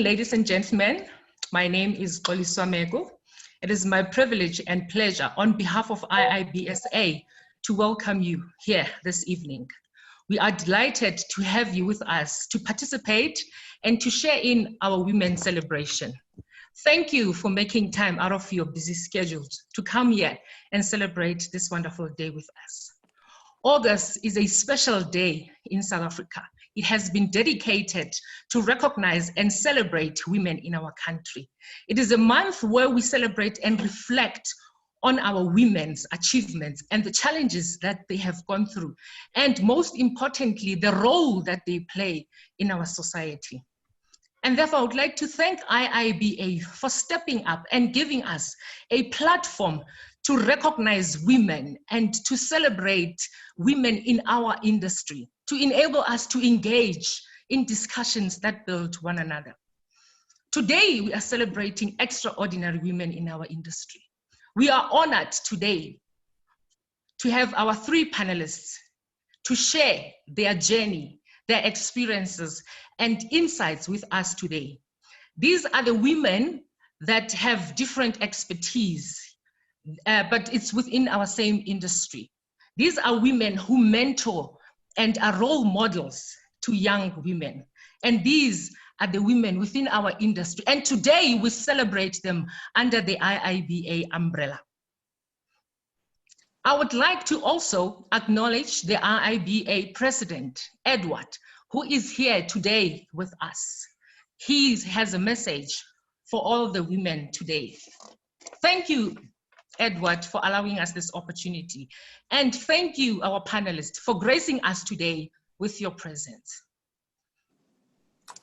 Ladies and gentlemen, my name is Xoliswa Mego. It is my privilege and pleasure on behalf of IIBA-SA to welcome you here this evening. We are delighted to have you with us to participate and to share in our women's celebration. Thank you for making time out of your busy schedules to come here and celebrate this wonderful day with us. August is a special day in South Africa. It has been dedicated to recognize and celebrate women in our country. It is a month where we celebrate and reflect on our women's achievements and the challenges that they have gone through, and most importantly, the role that they play in our society. And therefore, I would like to thank IIBA for stepping up and giving us a platform to recognize women and to celebrate women in our industry, to enable us to engage in discussions that build one another. Today, we are celebrating extraordinary women in our industry. We are honored today to have our three panelists to share their journey, their experiences, and insights with us today. These are the women that have different expertise, but it's within our same industry. These are women who mentor and are role models to young women. And these are the women within our industry. And today we celebrate them under the IIBA umbrella. I would like to also acknowledge the IIBA president, Edward, who is here today with us. He has a message for all the women today. Thank you, Edward, for allowing us this opportunity. And thank you, our panelists, for gracing us today with your presence.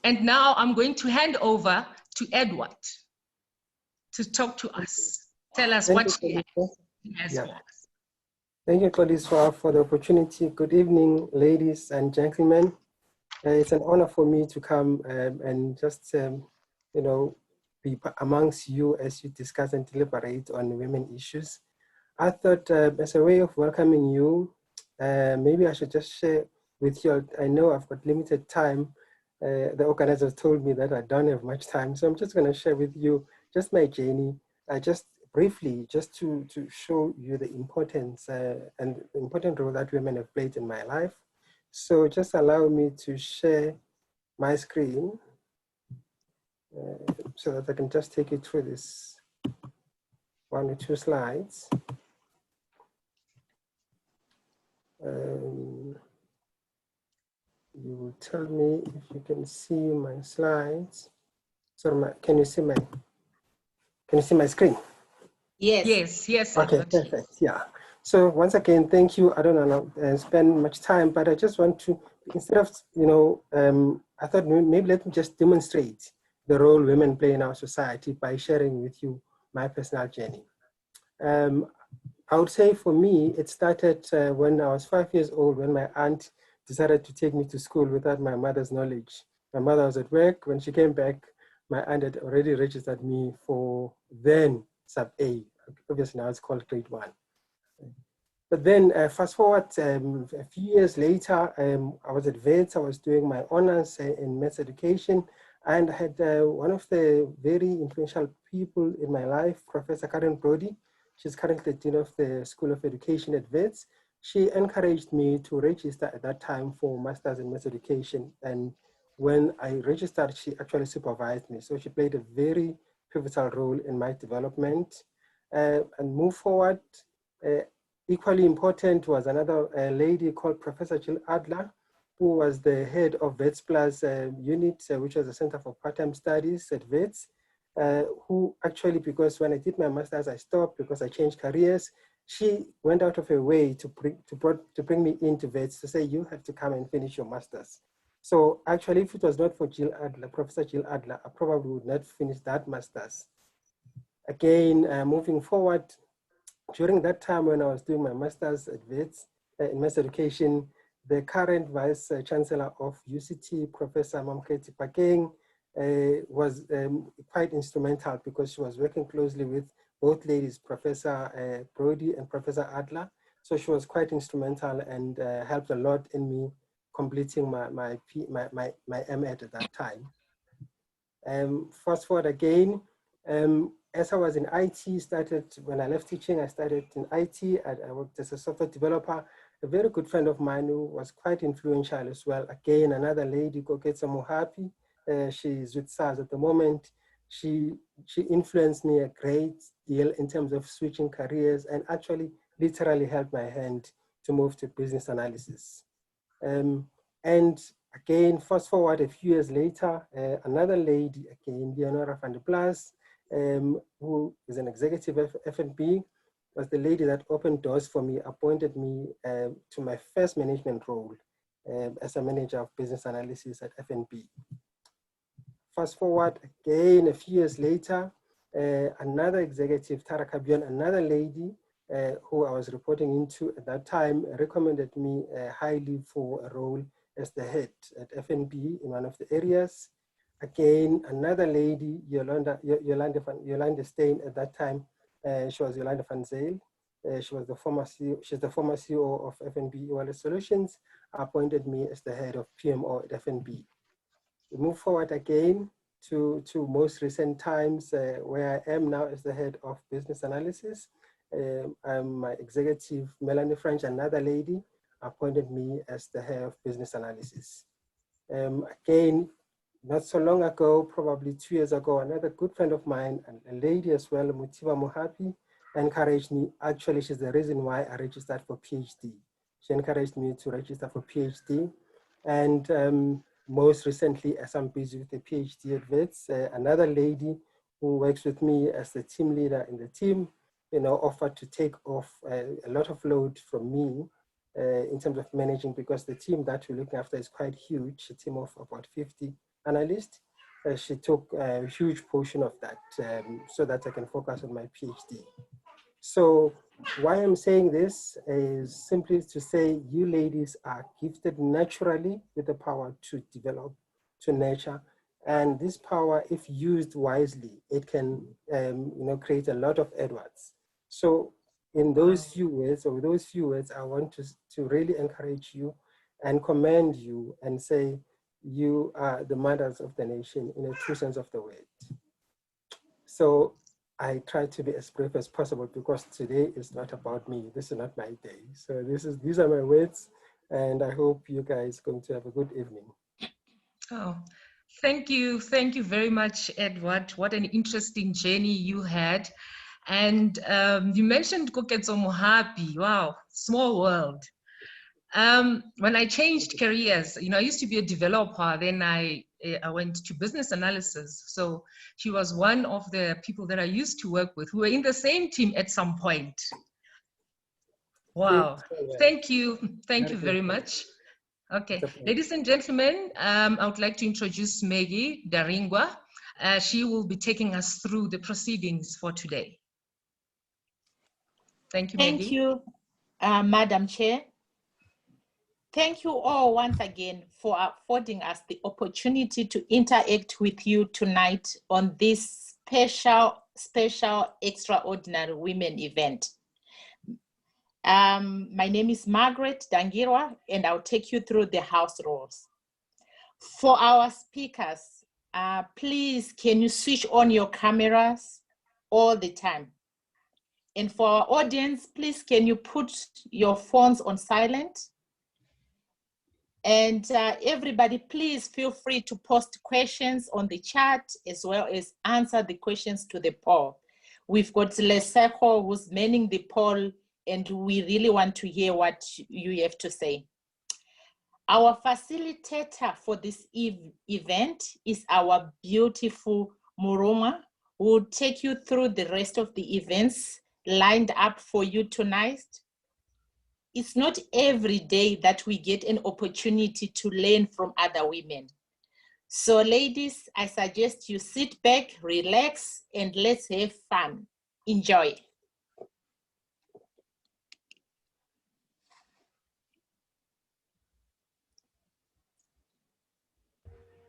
And now I'm going to hand over to Edward to talk to us. Tell us what he has for us. Thank you, Xoliswa, for the opportunity. Good evening, ladies and gentlemen. It's an honor for me to come and just, be amongst you as you discuss and deliberate on women issues. I thought as a way of welcoming you, maybe I should just share with you. I know I've got limited time. The organizers told me that I don't have much time, so I'm just going to share with you just my journey, just briefly, just to show you the importance and the important role that women have played in my life. So just allow me to share my screen so that I can just take you through this 1 or 2 slides. You will tell me if you can see my slides. Sorry, can you see my screen? Yes. Okay, perfect. Yeah. So once again, thank you. I don't want to spend much time, but I just want to, instead of, I thought maybe let me just demonstrate the role women play in our society by sharing with you my personal journey. I would say for me, it started when I was 5 years old, when my aunt decided to take me to school without my mother's knowledge. My mother was at work. When she came back, my aunt had already registered me for then sub A. Obviously now it's called grade 1. But then fast forward a few years later, I was at Wits. I was doing my honors in maths education, and I had one of the very influential people in my life, Professor Karen Brody. She's currently Dean of the School of Education at Wits. She encouraged me to register at that time for Masters in Maths Education. And when I registered, she actually supervised me. So she played a very pivotal role in my development. And move forward, equally important was another lady called Professor Jill Adler, who was the head of Wits Plus unit, which was the Center for Part-Time Studies at Wits, who actually, because when I did my master's, I stopped because I changed careers. She went out of her way to bring me into Wits to say, you have to come and finish your master's. So actually, if it was not for Jill Adler, Professor Jill Adler, I probably would not finish that master's. Again, moving forward, during that time when I was doing my master's at Wits in maths education, the current Vice Chancellor of UCT, Professor Mamketi Pakeng, was quite instrumental because she was working closely with both ladies, Professor Brody and Professor Adler. So she was quite instrumental and helped a lot in me completing my MA at that time. Fast forward again, as I was in IT, when I left teaching, I started in IT. I worked as a software developer. A very good friend of mine who was quite influential as well. Again, another lady, Koketsa Mohapi. She's with SARS at the moment. She influenced me a great deal in terms of switching careers and actually literally held my hand to move to business analysis. And again, fast forward a few years later, another lady, again, Leonora van der Plas, who is an executive of F&B, was the lady that opened doors for me, appointed me to my first management role as a manager of business analysis at F&B. Fast forward again, a few years later, another executive, Tara Kabion, another lady who I was reporting into at that time, recommended me highly for a role as the head at F&B in one of the areas. Again, another lady, Yolanda Stein at that time, she was Yolanda van Zyl. She was the former CEO, she's the former CEO of F&B Wallet Solutions, appointed me as the head of PMO at F&B. We move forward again to most recent times where I am now as the head of business analysis. My executive, Melanie French, another lady, appointed me as the head of business analysis. Again, not so long ago, probably 2 years ago, another good friend of mine, a lady as well, Mutiba Mohapi, encouraged me. Actually, she's the reason why I registered for PhD. She encouraged me to register for PhD. And most recently, as I'm busy with the PhD at WITS, another lady who works with me as the team leader in the team, offered to take off a lot of load from me in terms of managing, because the team that we're looking after is quite huge, a team of about 50 analysts. She took a huge portion of that so that I can focus on my PhD. So why I'm saying this is simply to say you ladies are gifted naturally with the power to develop, to nurture. And this power, if used wisely, it can create a lot of Edwards. So in those few words, I want to really encourage you and commend you and say you are the mothers of the nation in a true sense of the word. So I try to be as brief as possible because today is not about me. This is not my day. So these are my words, and I hope you guys are going to have a good evening. Oh, thank you very much, Edward. What an interesting journey you had. And you mentioned Koketso Mohapi. Wow, small world. When I changed careers, I used to be a developer, then I went to business analysis. So she was one of the people that I used to work with who were in the same team at some point. Wow, thank you very much. Okay, ladies and gentlemen, I would like to introduce Maggie Daringwa. She will be taking us through the proceedings for today. Thank you, Maggie. Thank you, Madam Chair. Thank you all once again for affording us the opportunity to interact with you tonight on this special extraordinary women event. My name is Margaret Dangirwa, and I'll take you through the house rules. For our speakers, please, can you switch on your cameras all the time? And for our audience, please, can you put your phones on silent? And everybody, please feel free to post questions on the chat as well as answer the questions to the poll. We've got Leseko who's manning the poll, and we really want to hear what you have to say. Our facilitator for this event is our beautiful Muruma, who will take you through the rest of the events lined up for you tonight. It's not every day that we get an opportunity to learn from other women. So ladies, I suggest you sit back, relax, and let's have fun. Enjoy.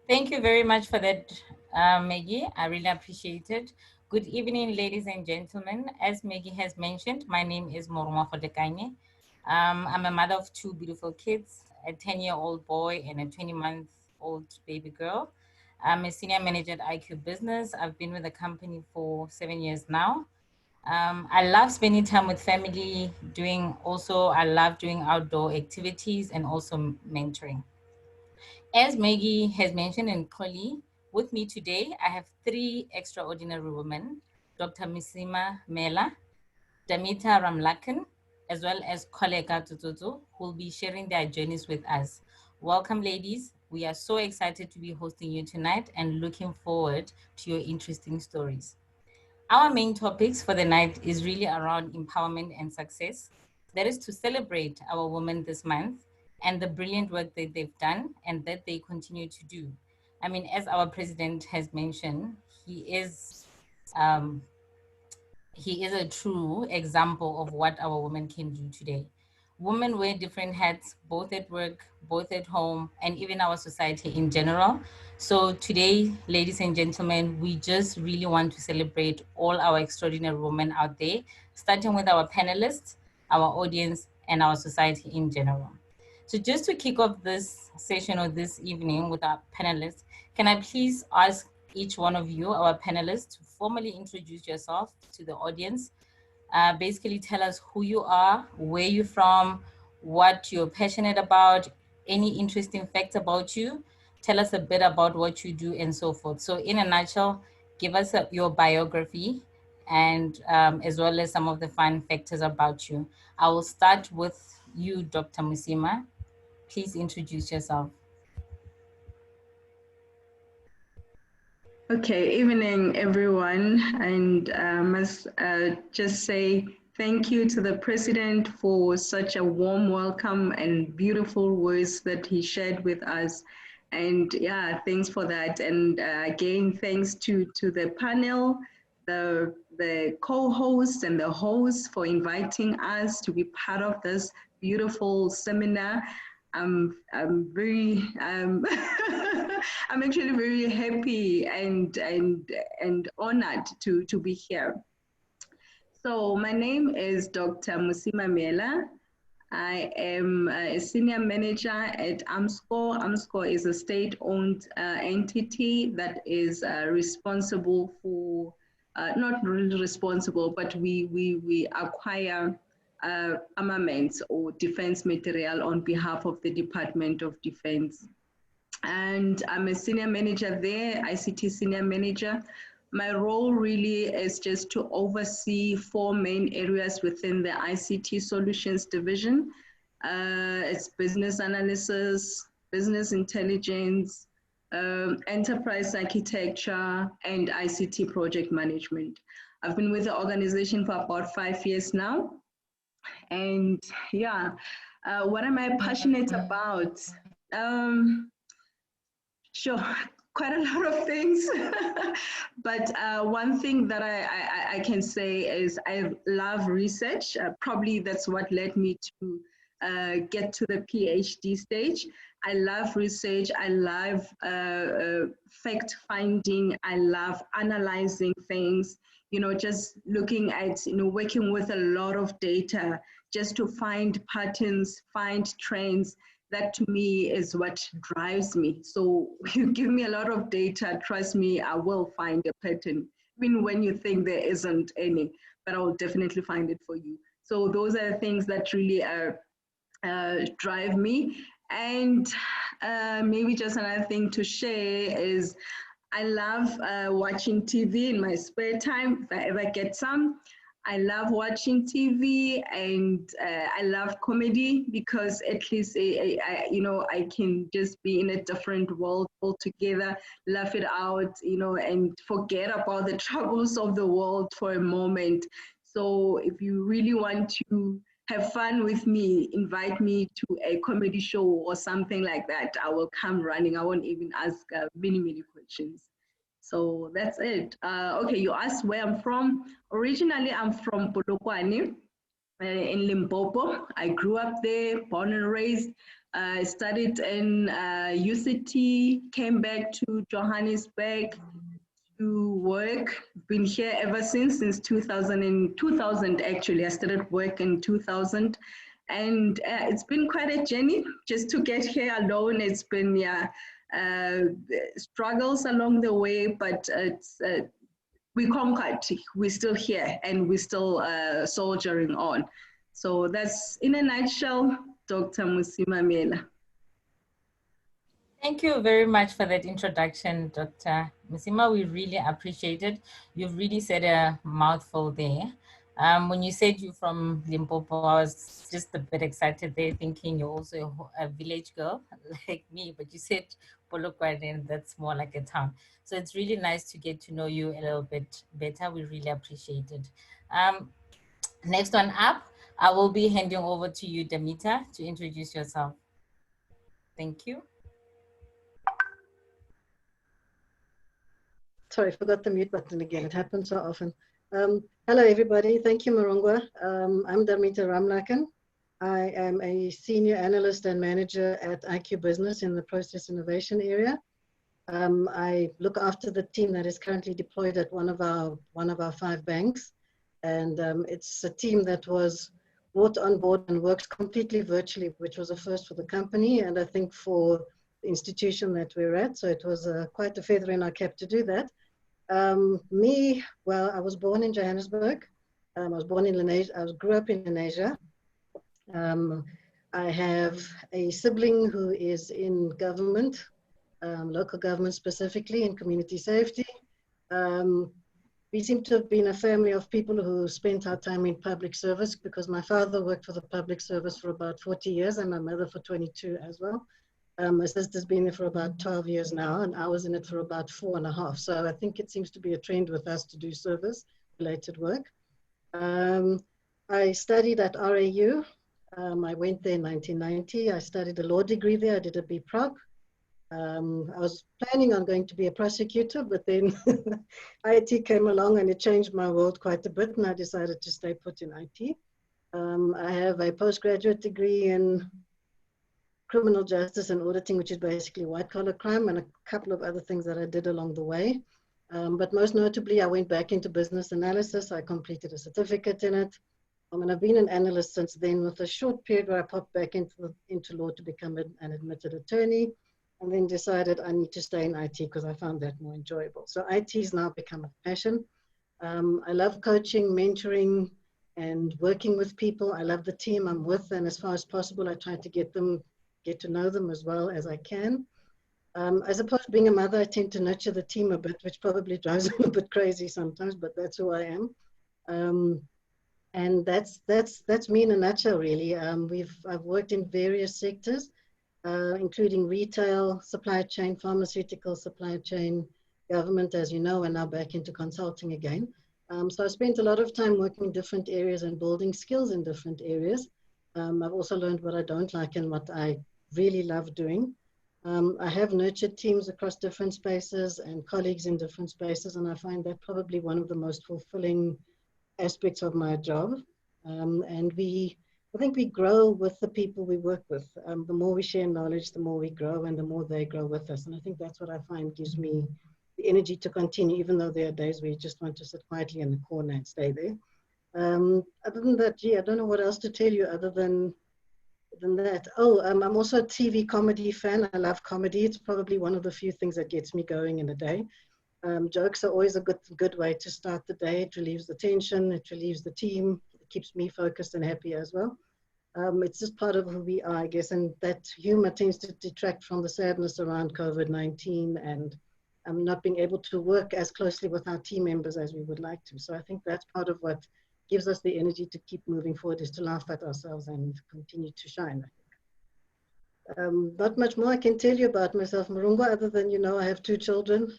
Thank you very much for that, Maggie. I really appreciate it. Good evening, ladies and gentlemen. As Maggie has mentioned, my name is Moruma Fodekanye. I'm a mother of 2 beautiful kids, a 10-year-old boy and a 20-month-old baby girl. I'm a senior manager at IQ Business. I've been with the company for 7 years now. I love spending time with family, I love doing outdoor activities and also mentoring. As Maggie has mentioned and Koli, with me today, I have three extraordinary women, Dr. Misima Mela, Damita Ramlakan, as well as Koleka Tututu, who will be sharing their journeys with us. Welcome, ladies. We are so excited to be hosting you tonight and looking forward to your interesting stories. Our main topics for the night is really around empowerment and success. That is to celebrate our women this month and the brilliant work that they've done and that they continue to do. I mean, as our president has mentioned, he is a true example of what our women can do today. Women wear different hats, both at work, both at home, and even our society in general. So today, ladies and gentlemen, we just really want to celebrate all our extraordinary women out there, starting with our panelists, our audience, and our society in general. So just to kick off this session or this evening with our panelists, can I please ask each one of you, our panelists, to formally introduce yourself to the audience. Basically tell us who you are, where you're from, what you're passionate about, any interesting facts about you. Tell us a bit about what you do and so forth. So in a nutshell, give us your biography and as well as some of the fun factors about you. I will start with you, Dr. Musima. Please introduce yourself. Okay, evening everyone, and I must just say thank you to the President for such a warm welcome and beautiful words that he shared with us. And yeah, thanks for that. And again, thanks to the panel, the co-hosts and the hosts for inviting us to be part of this beautiful seminar. I'm very I'm actually very happy and honored to be here. So my name is Dr. Musima Mela. I am a senior manager at AMSCO. AMSCO is a state-owned entity that is responsible for, not really responsible, but we acquire armaments or defense material on behalf of the Department of Defense. And I'm a senior manager there, ICT senior manager. My role really is just to oversee 4 main areas within the ICT Solutions Division. It's business analysis, business intelligence, enterprise architecture, and ICT project management. I've been with the organization for about 5 years now. And yeah, what am I passionate about? Sure, quite a lot of things. But one thing that I can say is I love research. Probably that's what led me to get to the PhD stage. I love research. I love fact finding. I love analyzing things. You know, just looking at, you know, working with a lot of data just to find patterns, find trends. That to me is what drives me. So you give me a lot of data, trust me, I will find a pattern, even when you think there isn't any, but I will definitely find it for you. So those are the things that really drive me. And maybe just another thing to share is I love watching TV in my spare time, if I ever get some. I love watching TV, and I love comedy because at least you know, I can just be in a different world altogether, laugh it out, you know, and forget about the troubles of the world for a moment. So if you really want to have fun with me, invite me to a comedy show or something like that. I will come running. I won't even ask many questions. So that's it. Okay, you asked where I'm from. Originally, I'm from Polokwane in Limpopo. I grew up there, born and raised. I studied in UCT, came back to Johannesburg to work. Been here ever since 2000 actually. I started work in 2000. And it's been quite a journey just to get here alone. It's been, yeah, struggles along the way, but we conquered. We're still here and we're still soldiering on. So that's in a nutshell, Dr. Musimamela. Thank you very much for that introduction, Dr. Musima. We really appreciate it. You've really said a mouthful there. When you said you're from Limpopo, I was just a bit excited there, thinking you're also a village girl like me, but you said Polokwane, and that's more like a town. So it's really nice to get to know you a little bit better. We really appreciate it. Next one up, I will be handing over to you, Damita, to introduce yourself. Thank you. Sorry, I forgot the mute button again. It happens so often. Hello, everybody. Thank you, Marongwa. I'm Damita Ramlakan. I am a senior analyst and manager at IQ Business in the process innovation area. I look after the team that is currently deployed at one of our 5 banks. And it's a team that was brought on board and works completely virtually, which was a first for the company, and I think for the institution that we're at. So it was quite a feather in our cap to do that. Well, I was born in Johannesburg. I was born in Lenasia. I grew up in Lenasia. I have a sibling who is in government, local government specifically, in community safety. We seem to have been a family of people who spent our time in public service, because my father worked for the public service for about 40 years and my mother for 22 as well. My sister's been there for about 12 years now, and I was in it for about 4.5. So I think it seems to be a trend with us to do service-related work. I studied at RAU. I went there in 1990. I studied a law degree there. I did a BProc. I was planning on going to be a prosecutor, but then IT came along and it changed my world quite a bit, and I decided to stay put in IT. I have a postgraduate degree in criminal justice and auditing, which is basically white-collar crime, and a couple of other things that I did along the way. But most notably, I went back into business analysis. I completed a certificate in it. And I've been an analyst since then, with a short period where I popped back into law to become an admitted attorney, and then decided I need to stay in IT because I found that more enjoyable. So IT has now become a passion. I love coaching, mentoring, and working with people. I love the team I'm with, and as far as possible, I try to get to know them as well as I can. I suppose being a mother, I tend to nurture the team a bit, which probably drives them a bit crazy sometimes, but that's who I am. And that's me in a nutshell, really. I've worked in various sectors, including retail, supply chain, pharmaceutical supply chain, government, as you know, and now back into consulting again. So I spent a lot of time working in different areas and building skills in different areas. I've also learned what I don't like and what I really love doing. I have nurtured teams across different spaces and colleagues in different spaces, and I find that probably one of the most fulfilling aspects of my job. And I think we grow with the people we work with. The more we share knowledge, the more we grow, and the more they grow with us. And I think that's what I find gives me the energy to continue, even though there are days where you just want to sit quietly in the corner and stay there. Other than that, I don't know what else to tell you other than that. I'm also a TV comedy fan. I love comedy. It's probably one of the few things that gets me going in a day. Jokes are always a good way to start the day. It relieves the tension, it relieves the team, it keeps me focused and happy as well. It's just part of who we are, I guess, and that humor tends to detract from the sadness around COVID-19 and not being able to work as closely with our team members as we would like to. So I think that's part of what gives us the energy to keep moving forward, is to laugh at ourselves and continue to shine. Not much more I can tell you about myself, Marungwa, other than, I have 2 children.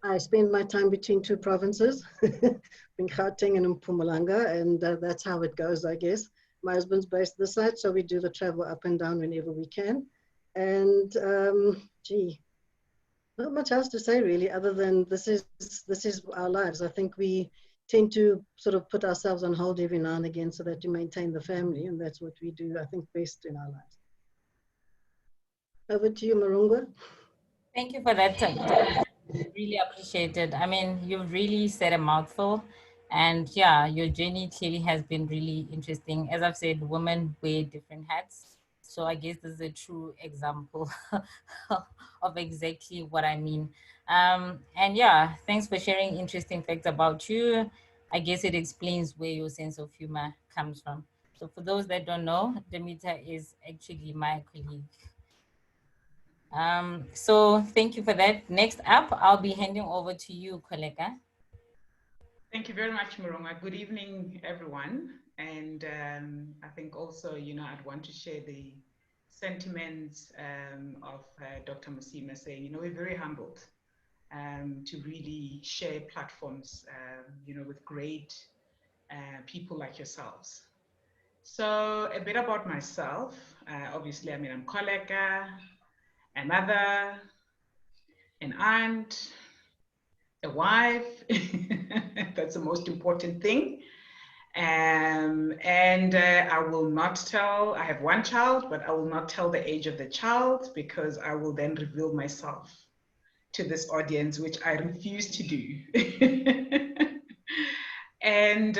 I spend my time between 2 provinces, in Gauteng and in Mpumalanga, and that's how it goes, I guess. My husband's based this side, so we do the travel up and down whenever we can. And not much else to say really, other than this is our lives. I think we tend to sort of put ourselves on hold every now and again so that you maintain the family, and that's what we do, I think, best in our lives. Over to you, Marungwa. Thank you for that. Really appreciate it. I mean, you've really said a mouthful, and yeah, your journey clearly has been really interesting. As I've said, women wear different hats. So I guess this is a true example of exactly what I mean. And yeah, thanks for sharing interesting facts about you. I guess it explains where your sense of humor comes from. So for those that don't know, Demeter is actually my colleague. So thank you for that. Next up, I'll be handing over to you, Koleka. Thank you very much, Muronga. Good evening, everyone. And I think also, I'd want to share the sentiments of Dr. Musima saying, we're very humbled to really share platforms, with great people like yourselves. So a bit about myself. Obviously, I'm Koleka, a mother, an aunt, a wife. That's the most important thing. And I will not tell, I have one child, but I will not tell the age of the child because I will then reveal myself to this audience, which I refuse to do. And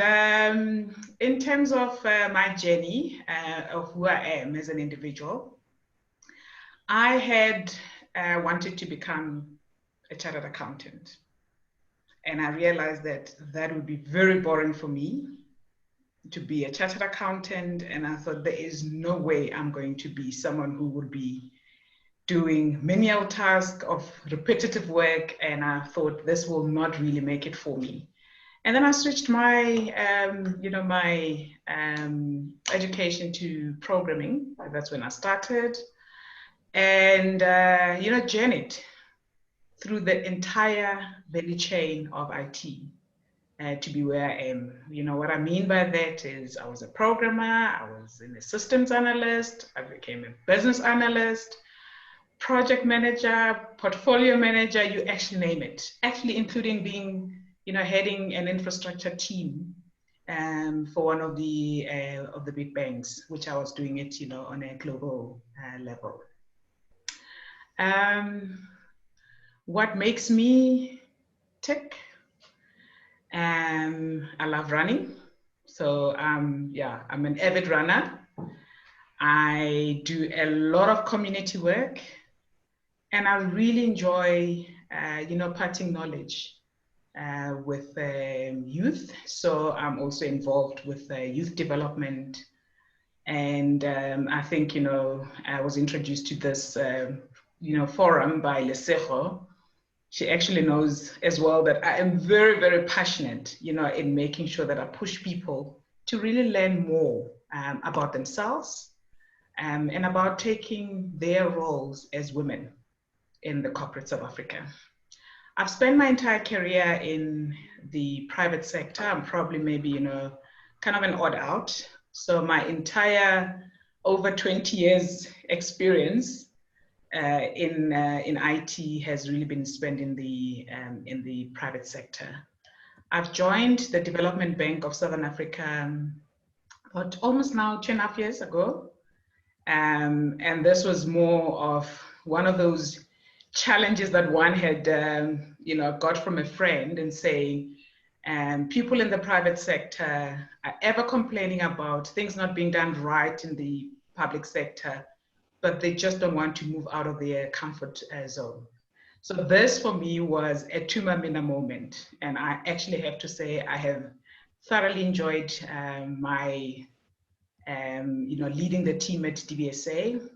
in terms of my journey of who I am as an individual, I had wanted to become a chartered accountant. And I realized that that would be very boring for me to be a chartered accountant. And I thought there is no way I'm going to be someone who would be doing menial tasks of repetitive work. And I thought this will not really make it for me. And then I switched my, my education to programming. That's when I started. And, journeyed through the entire value chain of IT to be where I am. What I mean by that is I was a programmer, I was an systems analyst, I became a business analyst, project manager, portfolio manager, you actually name it. Actually, including being, heading an infrastructure team for one of the big banks, which I was doing it, on a global level. What makes me tick? I love running. So I'm an avid runner. I do a lot of community work and I really enjoy, imparting knowledge with youth. So I'm also involved with youth development. And I think, I was introduced to this, forum by Lesego. She actually knows as well that I am very, very passionate, in making sure that I push people to really learn more about themselves and about taking their roles as women in the corporate South Africa. I've spent my entire career in the private sector. I'm probably maybe, kind of an odd out. So my entire over 20 years experience in IT has really been spent in the private sector. I've joined the Development Bank of Southern Africa about almost now 2.5 years ago. And this was more of one of those challenges that one had, got from a friend and saying, people in the private sector are ever complaining about things not being done right in the public sector, but they just don't want to move out of their comfort zone. So this for me was a Tumamina moment. And I actually have to say I have thoroughly enjoyed my, leading the team at DBSA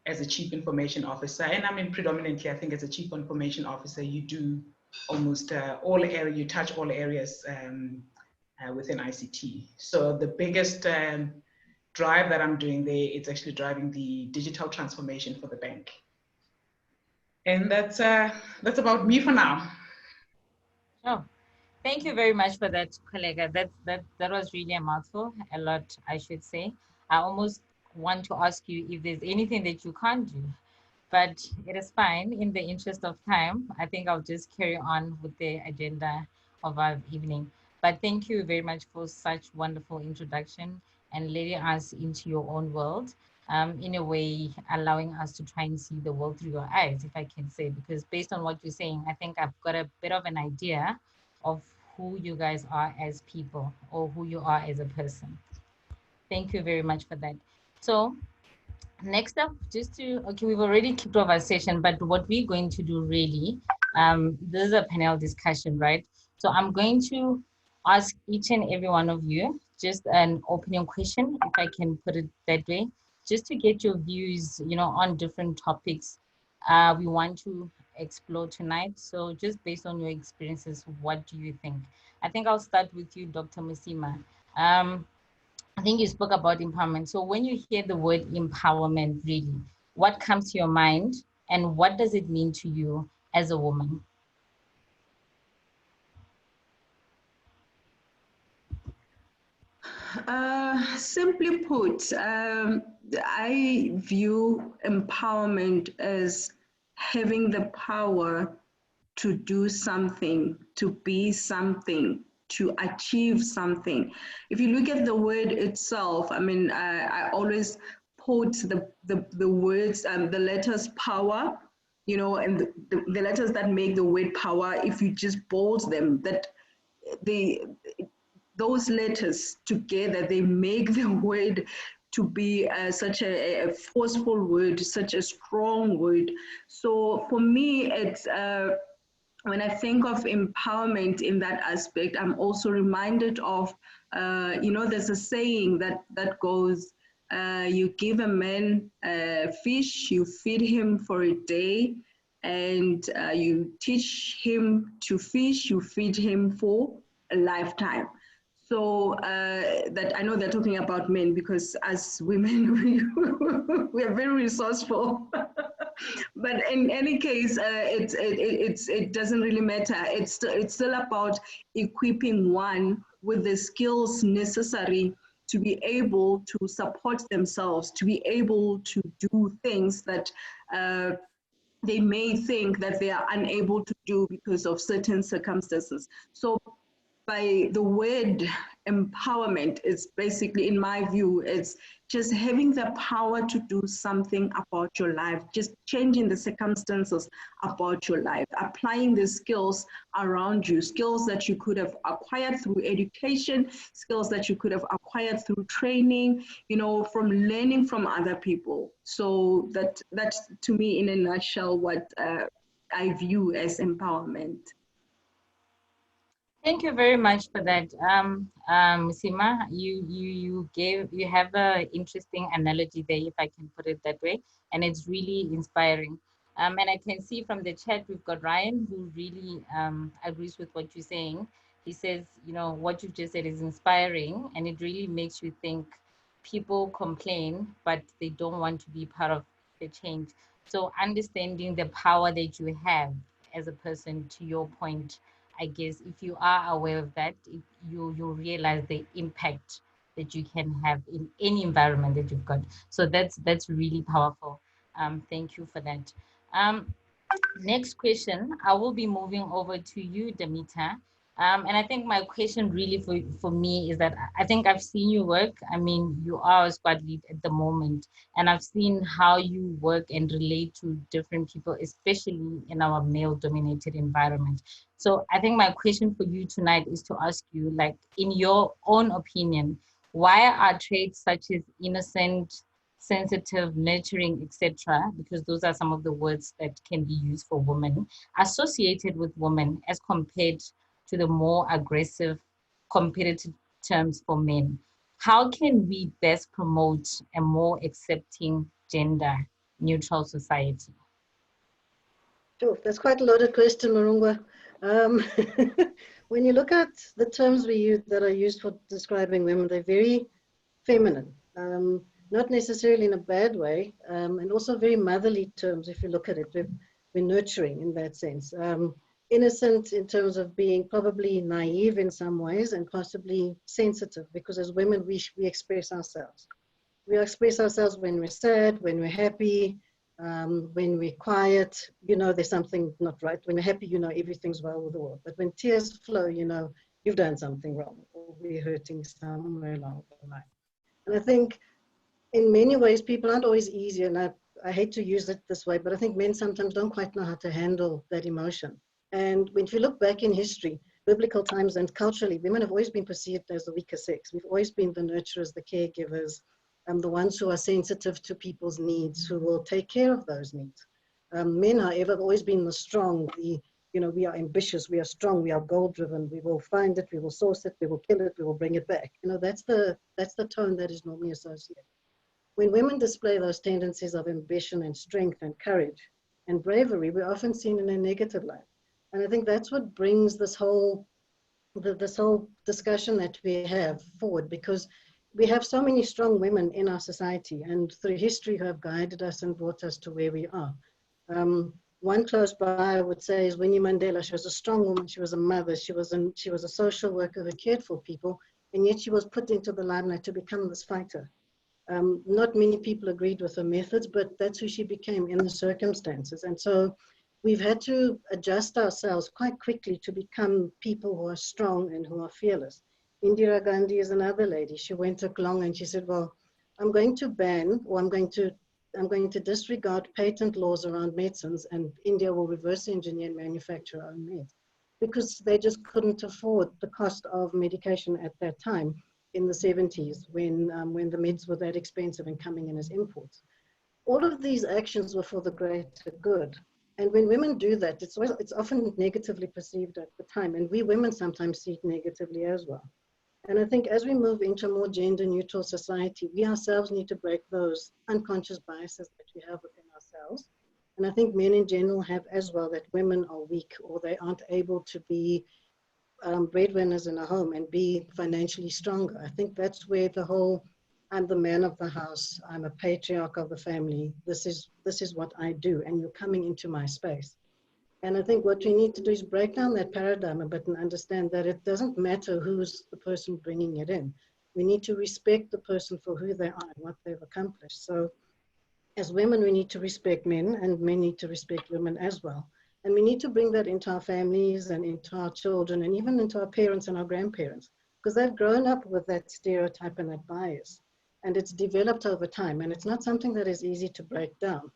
as a Chief Information Officer. And I mean, predominantly, I think as a Chief Information Officer, you do almost all areas, you touch all areas within ICT. So the biggest drive that I'm doing there, it's actually driving the digital transformation for the bank. And that's about me for now. Oh, thank you very much for that, Koleka. That was really a mouthful, a lot, I should say. I almost want to ask you if there's anything that you can't do, but it is fine. In the interest of time, I think I'll just carry on with the agenda of our evening. But thank you very much for such wonderful introduction and letting us into your own world. In a way, allowing us to try and see the world through your eyes, if I can say, because based on what you're saying, I think I've got a bit of an idea of who you guys are as people or who you are as a person. Thank you very much for that. So Next up, okay, we've already kicked off our session, but what we're going to do really, this is a panel discussion, right? So I'm going to ask each and every one of you just an opening question, if I can put it that way, just to get your views, on different topics we want to explore tonight. So just based on your experiences, what do you think? I think I'll start with you, Dr. Musima. I think you spoke about empowerment. So when you hear the word empowerment, really, what comes to your mind and what does it mean to you as a woman? Simply put, I view empowerment as having the power to do something, to be something, to achieve something. If you look at the word itself, I mean, I always put the words, the letters power, and the letters that make the word power, if you just bold them, that those letters together, they make the word to be such a forceful word, such a strong word. So for me, it's when I think of empowerment in that aspect, I'm also reminded of, there's a saying that goes, you give a man a fish, you feed him for a day, and you teach him to fish, you feed him for a lifetime. So that I know they're talking about men because as women, we are very resourceful. But in any case, it doesn't really matter. It's still about equipping one with the skills necessary to be able to support themselves, to be able to do things that they may think that they are unable to do because of certain circumstances. So by the word empowerment, is basically, in my view, it's just having the power to do something about your life, just changing the circumstances about your life, applying the skills around you, skills that you could have acquired through education, skills that you could have acquired through training, from learning from other people. So that's to me, in a nutshell, what I view as empowerment. Thank you very much for that. Sima, you have an interesting analogy there, if I can put it that way, and it's really inspiring. And I can see from the chat, we've got Ryan, who really agrees with what you're saying. He says, what you just said is inspiring, and it really makes you think. People complain, but they don't want to be part of the change. So understanding the power that you have as a person, to your point, I guess if you are aware of that, you realize the impact that you can have in any environment that you've got. So that's really powerful. Thank you for that. Next question, I will be moving over to you, Damita. And I think my question really for me is that I think I've seen you work. I mean, you are a squad lead at the moment, and I've seen how you work and relate to different people, especially in our male-dominated environment. So I think my question for you tonight is to ask you, like, in your own opinion, why are traits such as innocent, sensitive, nurturing, etc., because those are some of the words that can be used for women, associated with women as compared to the more aggressive, competitive terms for men? How can we best promote a more accepting, gender-neutral society? Sure, that's quite a loaded question, Marungwa. When you look at the terms we use that are used for describing women, they're very feminine. Not necessarily in a bad way, and also very motherly terms if you look at it. We're nurturing in that sense. Innocent in terms of being probably naive in some ways, and possibly sensitive, because as women we express ourselves. We express ourselves when we're sad, when we're happy, when we're quiet, there's something not right. When we're happy, everything's well with the world. But when tears flow, you've done something wrong, or we're hurting somewhere along the line. And I think in many ways, people aren't always easy, and I hate to use it this way, but I think men sometimes don't quite know how to handle that emotion. And if you look back in history, biblical times and culturally, women have always been perceived as the weaker sex. We've always been the nurturers, the caregivers, the ones who are sensitive to people's needs, who will take care of those needs. Men, however, have always been the strong, we are ambitious, we are strong, we are goal-driven, we will find it, we will source it, we will kill it, we will bring it back. That's the tone that is normally associated. When women display those tendencies of ambition and strength and courage and bravery, we're often seen in a negative light. And I think that's what brings this whole discussion that we have forward, because we have so many strong women in our society and through history who have guided us and brought us to where we are. One close by, I would say, is Winnie Mandela. She was a strong woman. She was a mother. She was a social worker who cared for people, and yet she was put into the limelight to become this fighter. Not many people agreed with her methods, but that's who she became in the circumstances. And so we've had to adjust ourselves quite quickly to become people who are strong and who are fearless. Indira Gandhi is another lady. She went along and she said, well, I'm going to ban, or I'm going to disregard patent laws around medicines, and India will reverse engineer and manufacture our own meds, because they just couldn't afford the cost of medication at that time in the 70s when the meds were that expensive and coming in as imports. All of these actions were for the greater good. And when women do that, it's often negatively perceived at the time. And we women sometimes see it negatively as well. And I think as we move into a more gender neutral society, we ourselves need to break those unconscious biases that we have within ourselves. And I think men in general have as well, that women are weak or they aren't able to be breadwinners in a home and be financially stronger. I think that's where the whole, I'm the man of the house, I'm a patriarch of the family, this is what I do, and you're coming into my space. And I think what we need to do is break down that paradigm a bit and understand that it doesn't matter who's the person bringing it in. We need to respect the person for who they are and what they've accomplished. So as women, we need to respect men, and men need to respect women as well. And we need to bring that into our families and into our children and even into our parents and our grandparents, because they've grown up with that stereotype and that bias. And it's developed over time, and it's not something that is easy to break down.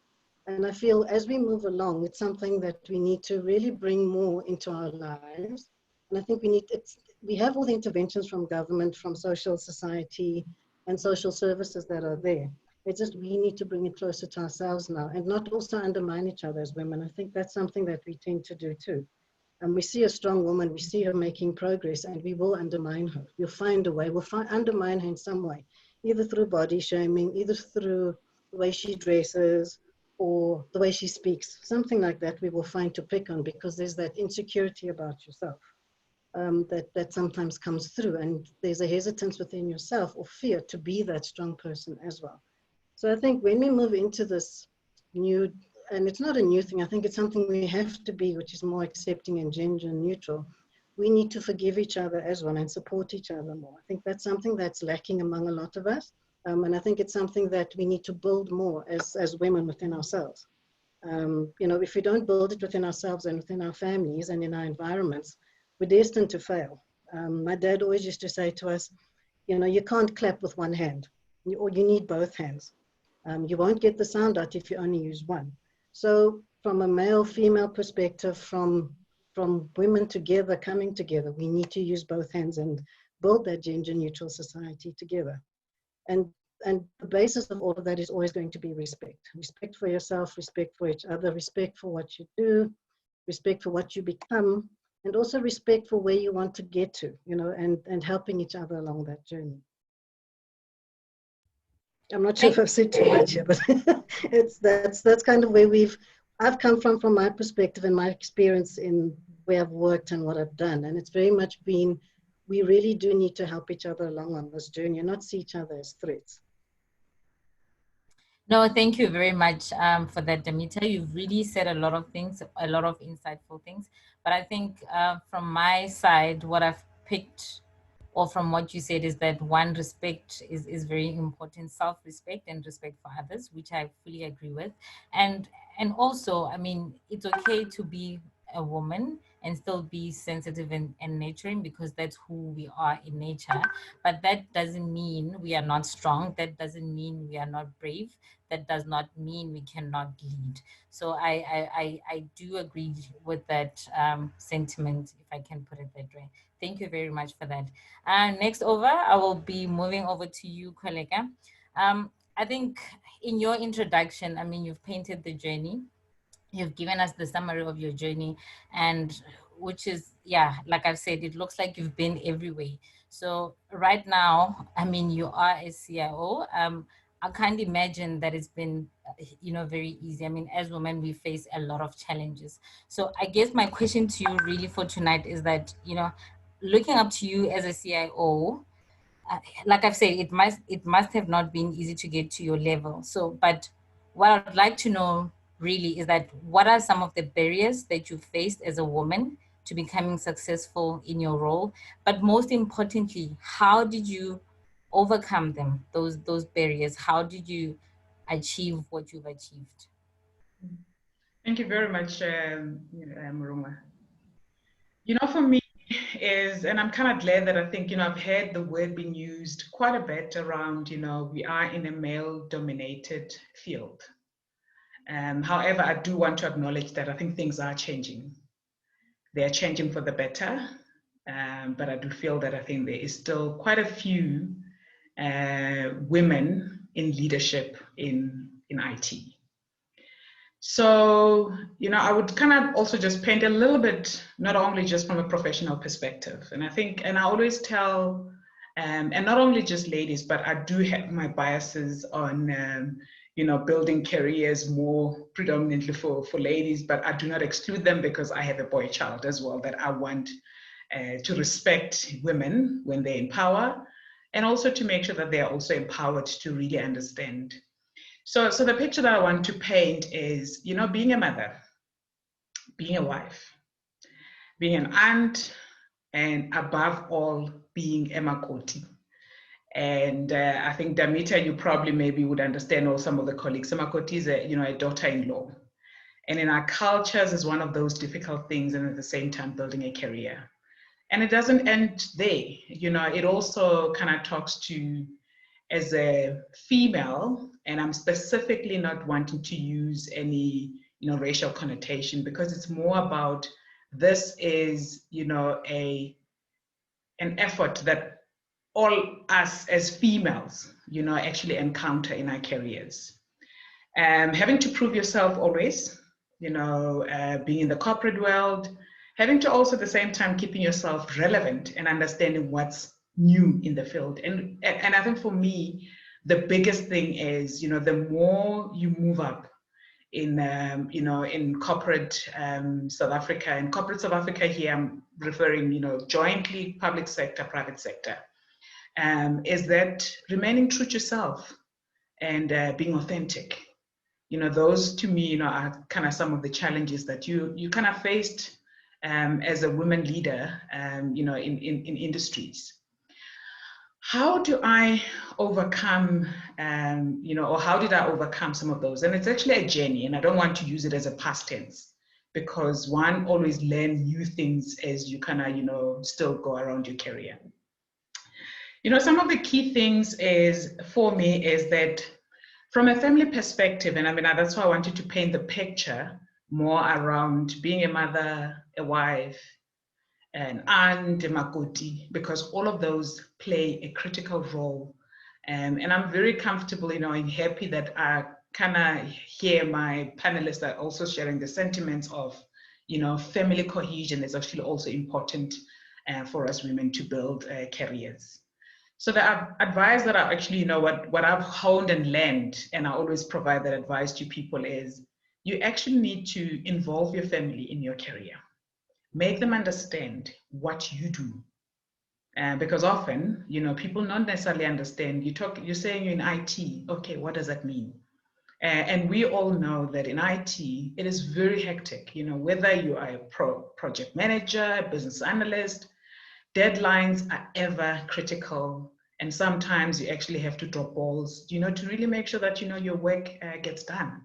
And I feel as we move along, it's something that we need to really bring more into our lives. And I think we have all the interventions from government, from social society and social services that are there. It's just we need to bring it closer to ourselves now and not also undermine each other as women. I think that's something that we tend to do too. And we see a strong woman, we see her making progress, and we will undermine her. We'll find a way, undermine her in some way, either through body shaming, either through the way she dresses or the way she speaks, something like that we will find to pick on, because there's that insecurity about yourself that sometimes comes through, and there's a hesitance within yourself or fear to be that strong person as well. So I think when we move into this new, and it's not a new thing, I think it's something we have to be, which is more accepting and gender neutral, we need to forgive each other as well and support each other more. I think that's something that's lacking among a lot of us. And I think it's something that we need to build more as women within ourselves. If we don't build it within ourselves and within our families and in our environments, we're destined to fail. My dad always used to say to us, you can't clap with one hand, or you need both hands. You won't get the sound out if you only use one. So from a male-female perspective, from women together, coming together, we need to use both hands and build that gender-neutral society together. And the basis of all of that is always going to be respect. Respect for yourself, respect for each other, respect for what you do, respect for what you become, and also respect for where you want to get to, and helping each other along that journey. I'm not sure if I've said too much here, but that's kind of where I've come from my perspective and my experience in where I've worked and what I've done. And it's very much been, we really do need to help each other along on this journey and not see each other as threats. No, thank you very much for that, Damita. You've really said a lot of things, a lot of insightful things. But I think from my side, what I've picked, or from what you said, is that one, respect is very important, self-respect and respect for others, which I fully agree with. And also, I mean, it's okay to be a woman and still be sensitive and nurturing, because that's who we are in nature. But that doesn't mean we are not strong. That doesn't mean we are not brave. That does not mean we cannot lead. So I do agree with that sentiment, if I can put it that way. Thank you very much for that. Next over, I will be moving over to you, Koleka. I think in your introduction, I mean, you've painted the journey. You've given us the summary of your journey, and which is, yeah, like I've said, it looks like you've been everywhere. So right now, I mean, you are a CIO. I can't imagine that it's been, very easy. I mean, as women, we face a lot of challenges. So I guess my question to you really for tonight is that, looking up to you as a CIO, like I've said, it must have not been easy to get to your level. So, but what I'd like to know really is that what are some of the barriers that you faced as a woman to becoming successful in your role? But most importantly, how did you overcome them, those barriers? How did you achieve what you've achieved? Thank you very much, Muruma. For me and I'm kind of glad that I think, I've heard the word being used quite a bit around, we are in a male-dominated field. However, I do want to acknowledge that I think things are changing. They are changing for the better, but I do feel that I think there is still quite a few women in leadership in IT. So, I would kind of also just paint a little bit, not only just from a professional perspective. And I think, and I always tell, and not only just ladies, but I do have my biases on, building careers more predominantly for ladies, but I do not exclude them because I have a boy child as well that I want to respect women when they're in power, and also to make sure that they are also empowered to really understand. So the picture that I want to paint is, being a mother, being a wife, being an aunt, and above all, being a makoti. And I think Damita, you probably maybe would understand, or some of the colleagues, a makoti is a daughter-in-law. And in our cultures is one of those difficult things, and at the same time building a career. And it doesn't end there. It also kind of talks to, as a female, and I'm specifically not wanting to use any, racial connotation, because it's more about this is, an effort that all us as females, actually encounter in our careers. Having to prove yourself always, being in the corporate world, having to also at the same time keeping yourself relevant and understanding what's new in the field. And I think for me, the biggest thing is, the more you move up in, in corporate South Africa, and corporate South Africa here, I'm referring, jointly public sector, private sector, is that remaining true to yourself and being authentic. Those to me, are kind of some of the challenges that you kind of faced as a woman leader, in industries. How do I overcome, or how did I overcome some of those? And it's actually a journey, and I don't want to use it as a past tense, because one always learns new things as you kind of, still go around your career. Some of the key things for me is that from a family perspective, and I mean, that's why I wanted to paint the picture more around being a mother, a wife, and a makoti, because all of those play a critical role. And I'm very comfortable, and happy that I kind of hear my panelists are also sharing the sentiments of, family cohesion is actually also important for us women to build careers. So the advice that I actually, what I've honed and learned, and I always provide that advice to people, is you actually need to involve your family in your career. Make them understand what you do. Because often, people not necessarily understand. You're saying you're in IT. Okay, what does that mean? And we all know that in IT, it is very hectic. Whether you are a project manager, a business analyst, deadlines are ever critical. And sometimes you actually have to drop balls, to really make sure that, your work gets done.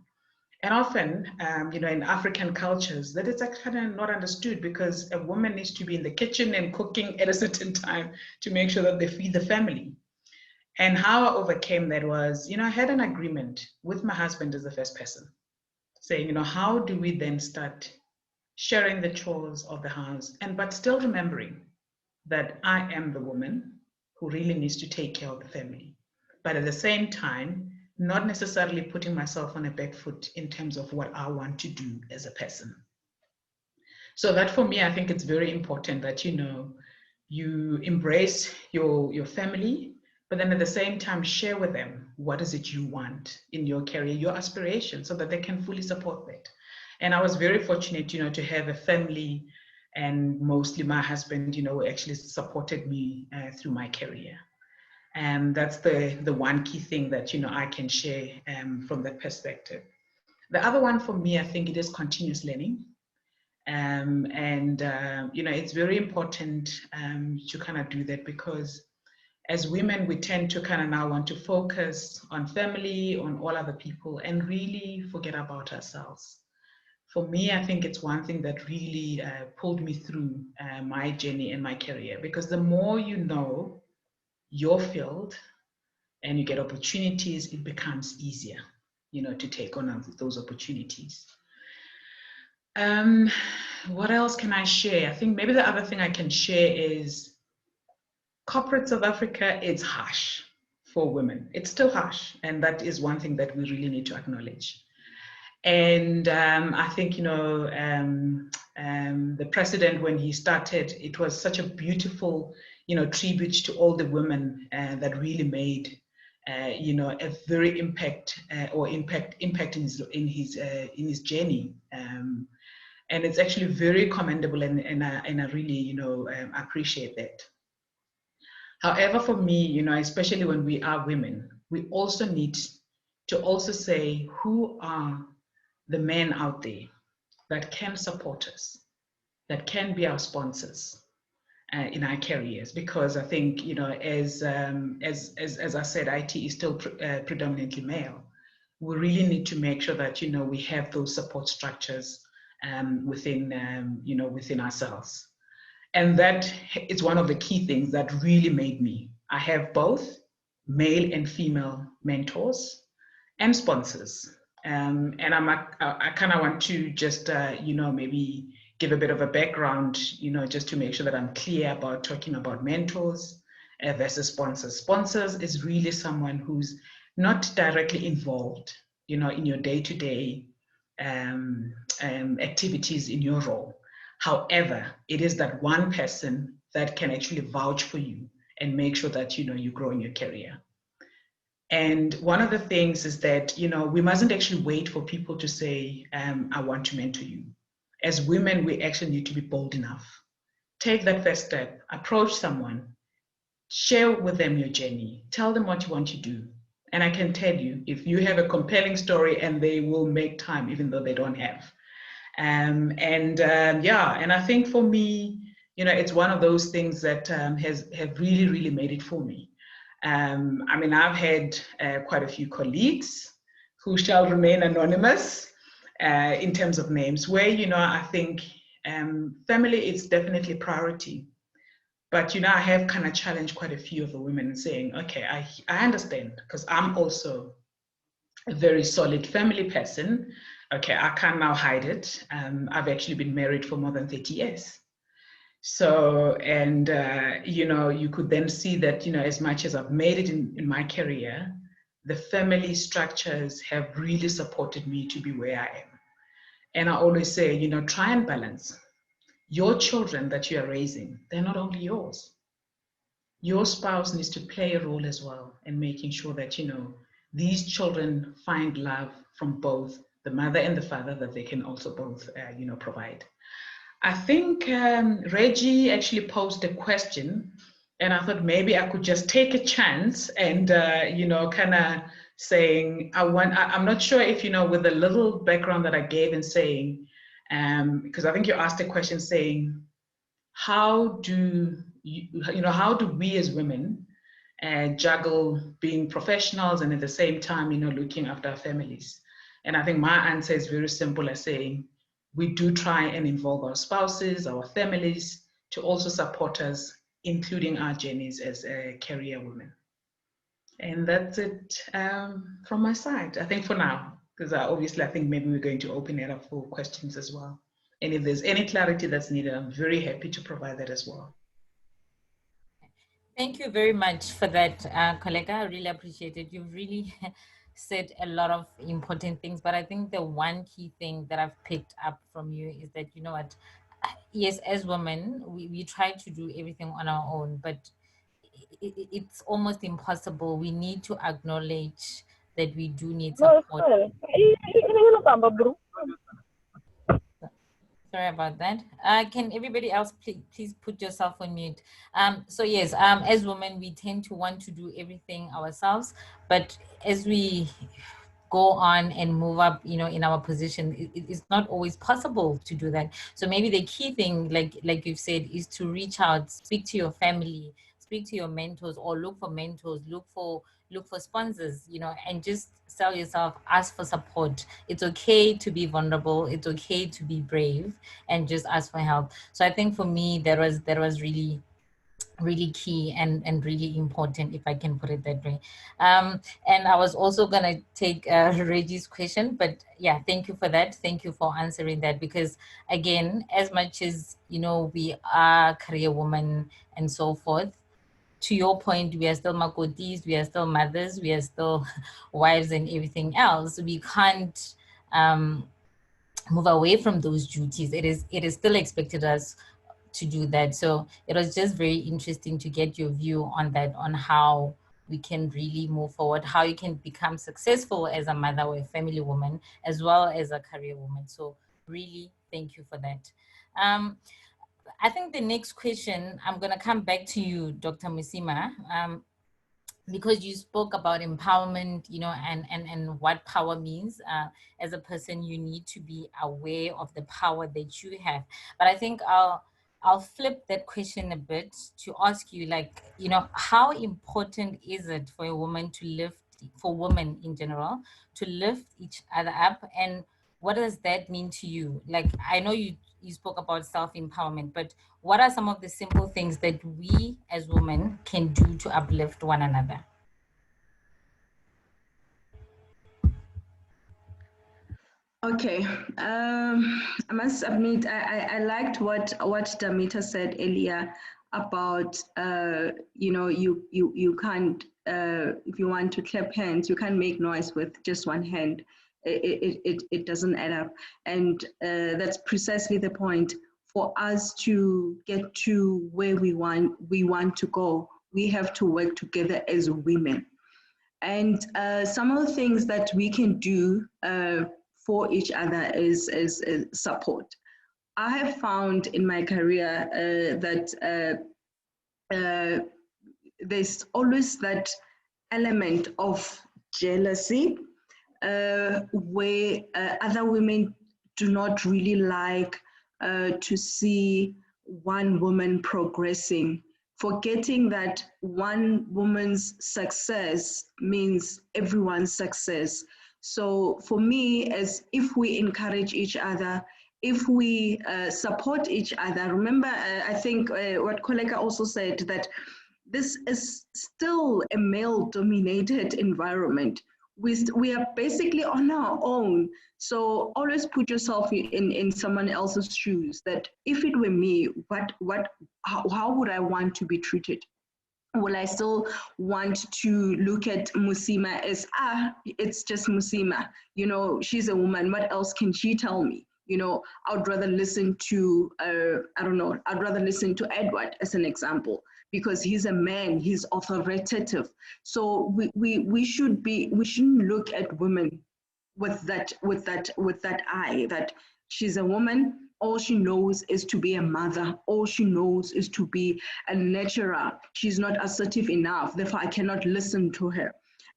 And often, in African cultures, that it's actually not understood, because a woman needs to be in the kitchen and cooking at a certain time to make sure that they feed the family. And how I overcame that was, I had an agreement with my husband as the first person, saying, how do we then start sharing the chores of the house, but still remembering that I am the woman who really needs to take care of the family. but at the same time, not necessarily putting myself on a back foot in terms of what I want to do as a person. So that for me, I think it's very important that, you embrace your family, but then at the same time, share with them what is it you want in your career, your aspirations, so that they can fully support that. And I was very fortunate, to have a family, and mostly my husband, who actually supported me through my career. And that's the one key thing that, I can share from that perspective. The other one for me, I think it is continuous learning. It's very important to kind of do that, because as women, we tend to kind of now want to focus on family, on all other people, and really forget about ourselves. For me, I think it's one thing that really pulled me through my journey and my career, because the more you know your field and you get opportunities, it becomes easier, to take on those opportunities. What else can I share? I think maybe the other thing I can share is corporate South Africa, it's harsh for women. It's still harsh. And that is one thing that we really need to acknowledge. And I think, the president, when he started, it was such a beautiful, tribute to all the women that really made, a very impact in his journey. And it's actually very commendable, and I really, appreciate that. However, for me, especially when we are women, we also need to also say who are the men out there that can support us, that can be our sponsors in our careers. Because I think, as I said, IT is still predominantly male. We really need to make sure that, we have those support structures within ourselves. And that is one of the key things that really made me. I have both male and female mentors and sponsors. And I kind of want to just, maybe give a bit of a background, just to make sure that I'm clear about talking about mentors versus sponsors. Sponsors is really someone who's not directly involved, in your day-to-day activities in your role. However, it is that one person that can actually vouch for you and make sure that, you grow in your career. And one of the things is that, we mustn't actually wait for people to say, I want to mentor you. As women, we actually need to be bold enough. Take that first step, approach someone, share with them your journey, tell them what you want to do. And I can tell you, if you have a compelling story, and they will make time even though they don't have. And I think for me, it's one of those things that have really, really made it for me. I've had quite a few colleagues who shall remain anonymous in terms of names, where, I think family is definitely priority. But, I have kind of challenged quite a few of the women saying, okay, I understand, because I'm also a very solid family person. Okay, I can't now hide it. I've actually been married for more than 30 years. So, and, you could then see that, as much as I've made it in my career, the family structures have really supported me to be where I am. And I always say, try and balance. Your children that you are raising, they're not only yours. Your spouse needs to play a role as well in making sure that, these children find love from both the mother and the father that they can also both, provide. I think Reggie actually posed a question, and I thought maybe I could just take a chance and, kind of saying, I'm not sure if, with the little background that I gave and saying, because I think you asked a question saying, how do we as women juggle being professionals and at the same time, looking after our families? And I think my answer is very simple, as saying, we do try and involve our spouses, our families, to also support us, including our journeys as career women. And that's it from my side, I think, for now, because obviously I think maybe we're going to open it up for questions as well. And if there's any clarity that's needed, I'm very happy to provide that as well. Thank you very much for that, Koleka. I really appreciate it. You've really said a lot of important things, but I think the one key thing that I've picked up from you is that, you know what, yes, as women, we try to do everything on our own, but it's almost impossible. We need to acknowledge that we do need support. Sorry about that. Can everybody else please put yourself on mute? So yes, as women, we tend to want to do everything ourselves, but as we go on and move up, you know, in our position, it's not always possible to do that. So maybe the key thing, like you've said, is to reach out, speak to your family, speak to your mentors, or look for mentors, look for sponsors, you know, and just sell yourself, ask for support. It's okay to be vulnerable, it's okay to be brave, and just ask for help. So I think for me, that was really key and really important, if I can put it that way. And I was also gonna take Reggie's question, but yeah, thank you for that. Thank you for answering that, because again, as much as, you know, we are career women and so forth, to your point, we are still makotis, we are still mothers, we are still wives and everything else. We can't move away from those duties. It is still expected us to do that. So it was just very interesting to get your view on that, on how we can really move forward, how you can become successful as a mother or a family woman, as well as a career woman. So really, thank you for that. I think the next question, I'm going to come back to you, Dr. Musima, because you spoke about empowerment, you know, and what power means. As a person, you need to be aware of the power that you have. But I think I'll flip that question a bit to ask you, like, you know, how important is it for a woman to lift, for women in general, to lift each other up? And what does that mean to you? Like, I know you spoke about self-empowerment, but what are some of the simple things that we as women can do to uplift one another? Okay, I must admit, I liked what Damita said earlier about, you know, you can't, if you want to clap hands, you can't make noise with just one hand. It doesn't add up. And that's precisely the point. For us to get to where we want to go, we have to work together as women. And some of the things that we can do for each other is support. I have found in my career that there's always that element of jealousy where other women do not really like to see one woman progressing, forgetting that one woman's success means everyone's success. So for me, as if we encourage each other, if we support each other, remember, I think what Koleka also said, that this is still a male-dominated environment. We are basically on our own. So always put yourself in someone else's shoes, that if it were me, how would I want to be treated? Will I still want to look at Musima as, it's just Musima, you know, she's a woman, what else can she tell me? You know, I'd rather listen to, I don't know, I'd rather listen to Edward as an example, because he's a man, he's authoritative. So we shouldn't look at women with that eye, that she's a woman, all she knows is to be a mother, all she knows is to be a nurturer. She's not assertive enough, therefore I cannot listen to her.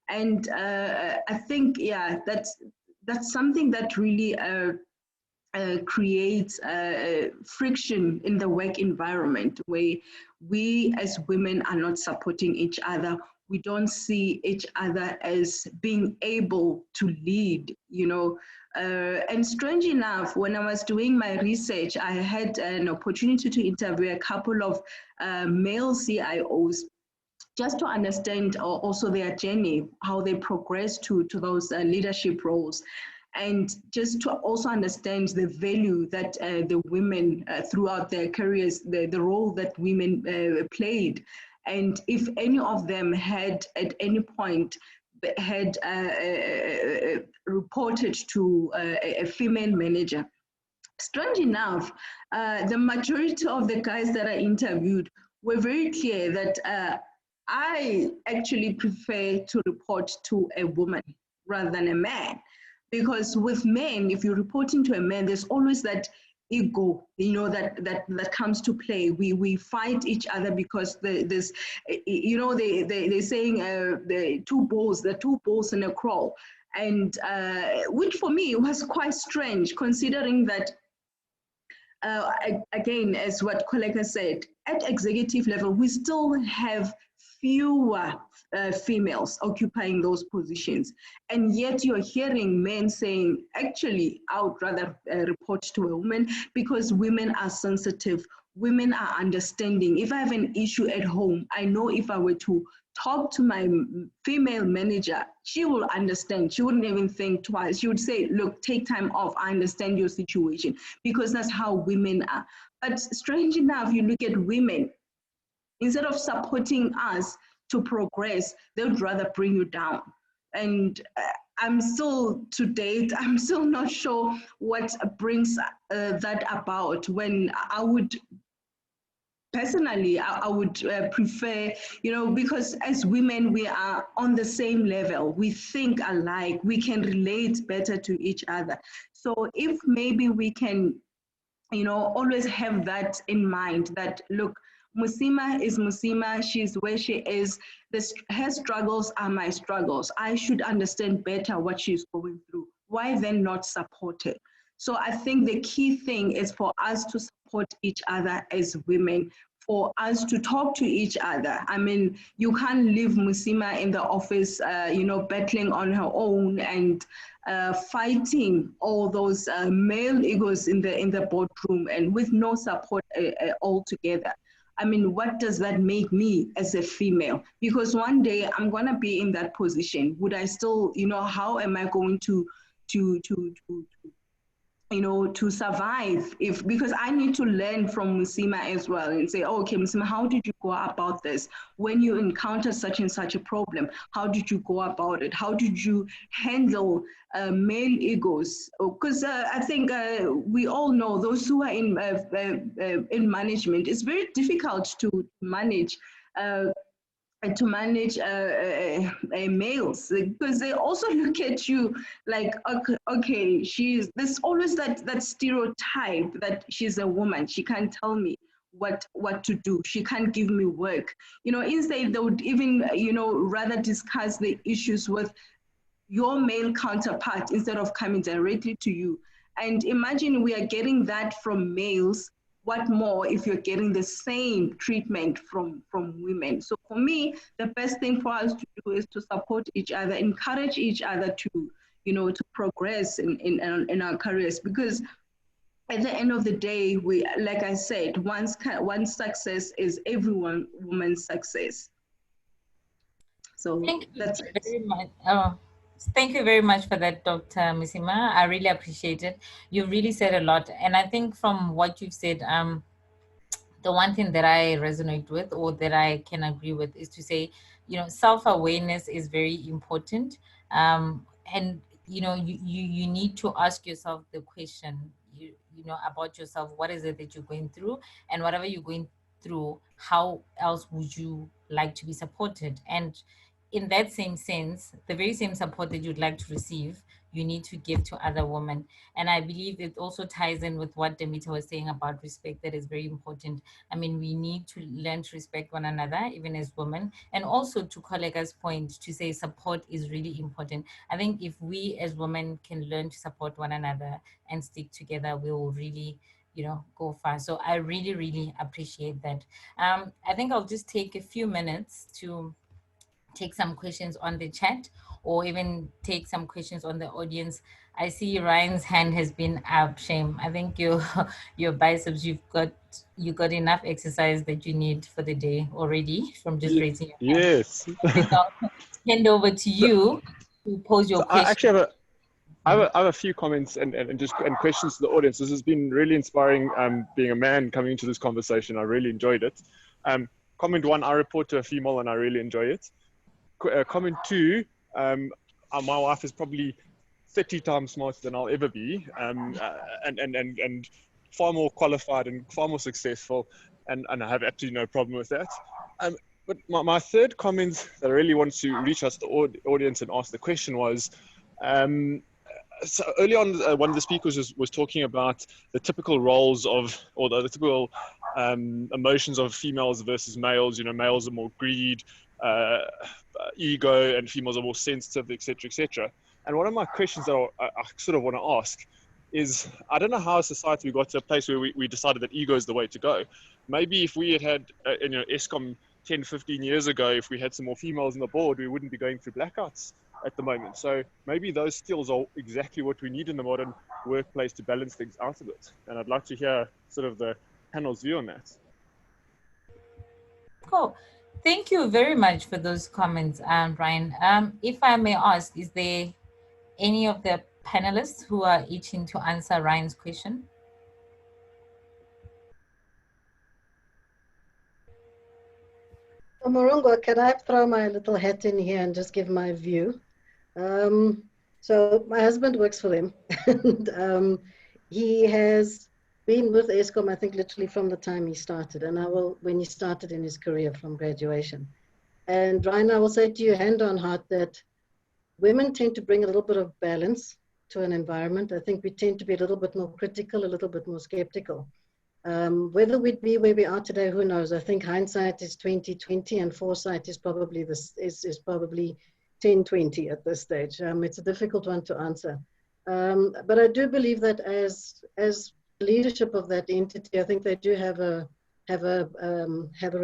And I think, yeah, that's something that really creates friction in the work environment, where we as women are not supporting each other. We don't see each other as being able to lead, you know. And strange enough, when I was doing my research, I had an opportunity to interview a couple of male CIOs, just to understand also their journey, how they progress to those leadership roles. And just to also understand the value that the women throughout their careers, the role that women played. And if any of them had at any point had reported to a female manager, strange enough, the majority of the guys that I interviewed were very clear that I actually prefer to report to a woman rather than a man. Because with men, if you're reporting to a man, there's always that ego, that comes to play. We fight each other because there's, they're saying the two bulls in a crawl. And which for me was quite strange, considering that again, as what Koleka said, at executive level, we still have fewer females occupying those positions. And yet you're hearing men saying, actually, I would rather report to a woman because women are sensitive, women are understanding. If I have an issue at home, I know if I were to talk to my female manager, she will understand. She wouldn't even think twice. She would say, look, take time off. I understand your situation, because that's how women are. But strange enough, you look at women, instead of supporting us to progress, they would rather bring you down. And I'm still, to date, I'm still not sure what brings that about, when I would, personally, I would prefer, because as women, we are on the same level. We think alike. We can relate better to each other. So if maybe we can, always have that in mind, that, look, Musima is Musima. She's where she is. Her struggles are my struggles. I should understand better what she's going through. Why then not support her? So I think the key thing is for us to support each other as women, for us to talk to each other. I mean, you can't leave Musima in the office, battling on her own and fighting all those male egos in the boardroom and with no support altogether. I mean, what does that make me as a female? Because one day I'm gonna be in that position. Would I still, how am I going to survive? Because I need to learn from Musima as well and say, oh, okay, Musima, how did you go about this? When you encounter such and such a problem, how did you go about it? How did you handle male egos? Because I think we all know, those who are in management, it's very difficult to manage males, because they also look at you like, okay, there's always that stereotype that she's a woman, she can't tell me what to do, she can't give me work. Instead they would even rather discuss the issues with your male counterpart instead of coming directly to you. And imagine we are getting that from males. What more if you're getting the same treatment from women? So for me, the best thing for us to do is to support each other, encourage each other to, to progress in our careers. Because at the end of the day, we, like I said, one success is every woman's success. So that's it. Very much. Thank you very much for that, Dr. Musima. I really appreciate it. You really said a lot. And I think from what you've said, the one thing that I resonate with, or that I can agree with, is to say, self-awareness is very important. And, you need to ask yourself the question, about yourself. What is it that you're going through? And whatever you're going through, how else would you like to be supported? And in that same sense, the very same support that you'd like to receive, you need to give to other women. And I believe it also ties in with what Demita was saying about respect. That is very important. I mean, we need to learn to respect one another, even as women. And also, to Koleka's point, to say support is really important. I think if we as women can learn to support one another and stick together, we will really, go far. So I really, really appreciate that. I think I'll just take a few minutes to take some questions on the chat, or even take some questions on the audience. I see Ryan's hand has been up. Shame. I think your biceps, you got enough exercise that you need for the day already from just raising your hand. Yes. I'll hand over to you to pose your question. I actually have a few comments and questions to the audience. This has been really inspiring. Being a man coming into this conversation, I really enjoyed it. comment 1, I report to a female and I really enjoy it. Comment 2, my wife is probably 30 times smarter than I'll ever be, and far more qualified and far more successful, and I have absolutely no problem with that. But my third comment that I really want to reach out to the audience and ask the question was, so early on, one of the speakers was talking about the typical roles of, or the typical emotions of females versus males. You know, males are more greed, ego, and females are more sensitive, etc., etc. And one of my questions that I sort of want to ask is, I don't know how as a society we got to a place where we decided that ego is the way to go. Maybe if we had ESCOM 10, 15 years ago, if we had some more females on the board, we wouldn't be going through blackouts at the moment. So maybe those skills are exactly what we need in the modern workplace to balance things out a bit. And I'd like to hear sort of the panel's view on that. Cool. Thank you very much for those comments, Brian. If I may ask, is there any of the panelists who are itching to answer Ryan's question? So Morungo, can I throw my little hat in here and just give my view? So my husband works for them, and he has been with ESCOM, I think, literally from the time he started, and when he started in his career from graduation. And Ryan, I will say to you, hand on heart, that women tend to bring a little bit of balance to an environment. I think we tend to be a little bit more critical, a little bit more skeptical. Whether we'd be where we are today, who knows? I think hindsight is 20/20, and foresight is probably is probably 10/20 at this stage. It's a difficult one to answer, but I do believe that as leadership of that entity, I think they do have a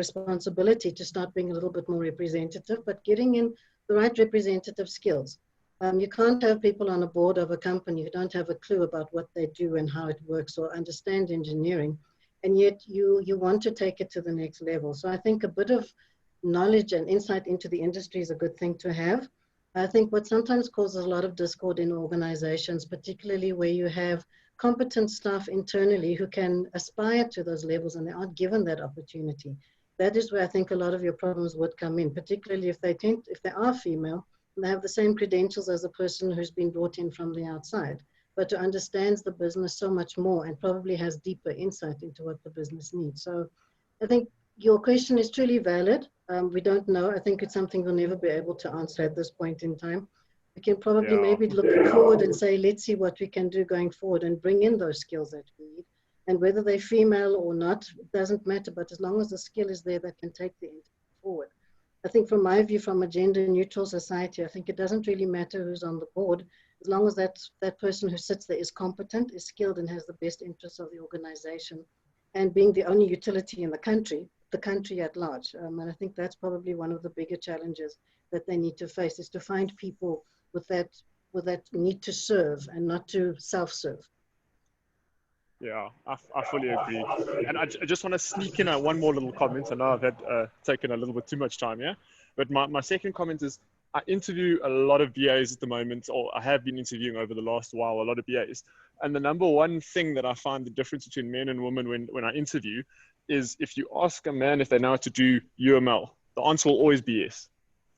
responsibility to start being a little bit more representative, but getting in the right representative skills. You can't have people on a board of a company who don't have a clue about what they do and how it works or understand engineering, and yet you want to take it to the next level. So I think a bit of knowledge and insight into the industry is a good thing to have. I think what sometimes causes a lot of discord in organizations, particularly where you have competent staff internally who can aspire to those levels and they aren't given that opportunity. That is where I think a lot of your problems would come in, particularly if they are female and they have the same credentials as a person who's been brought in from the outside, but who understands the business so much more and probably has deeper insight into what the business needs. So I think your question is truly valid. We don't know. I think it's something we'll never be able to answer at this point in time. We can probably maybe look forward and say, let's see what we can do going forward and bring in those skills that we need. And whether they're female or not, it doesn't matter. But as long as the skill is there, that can take the entity forward. I think from my view, from a gender neutral society, I think it doesn't really matter who's on the board, as long as that person who sits there is competent, is skilled, and has the best interests of the organization, and being the only utility in the country at large. And I think that's probably one of the bigger challenges that they need to face, is to find people with that need to serve and not to self-serve. Yeah, I fully agree. And I just want to sneak in one more little comment. I know I've had taken a little bit too much time here, but my second comment is, I interview a lot of BAs at the moment, or I have been interviewing over the last while, a lot of BAs. And the number one thing that I find the difference between men and women when I interview is, if you ask a man if they know how to do UML, the answer will always be yes,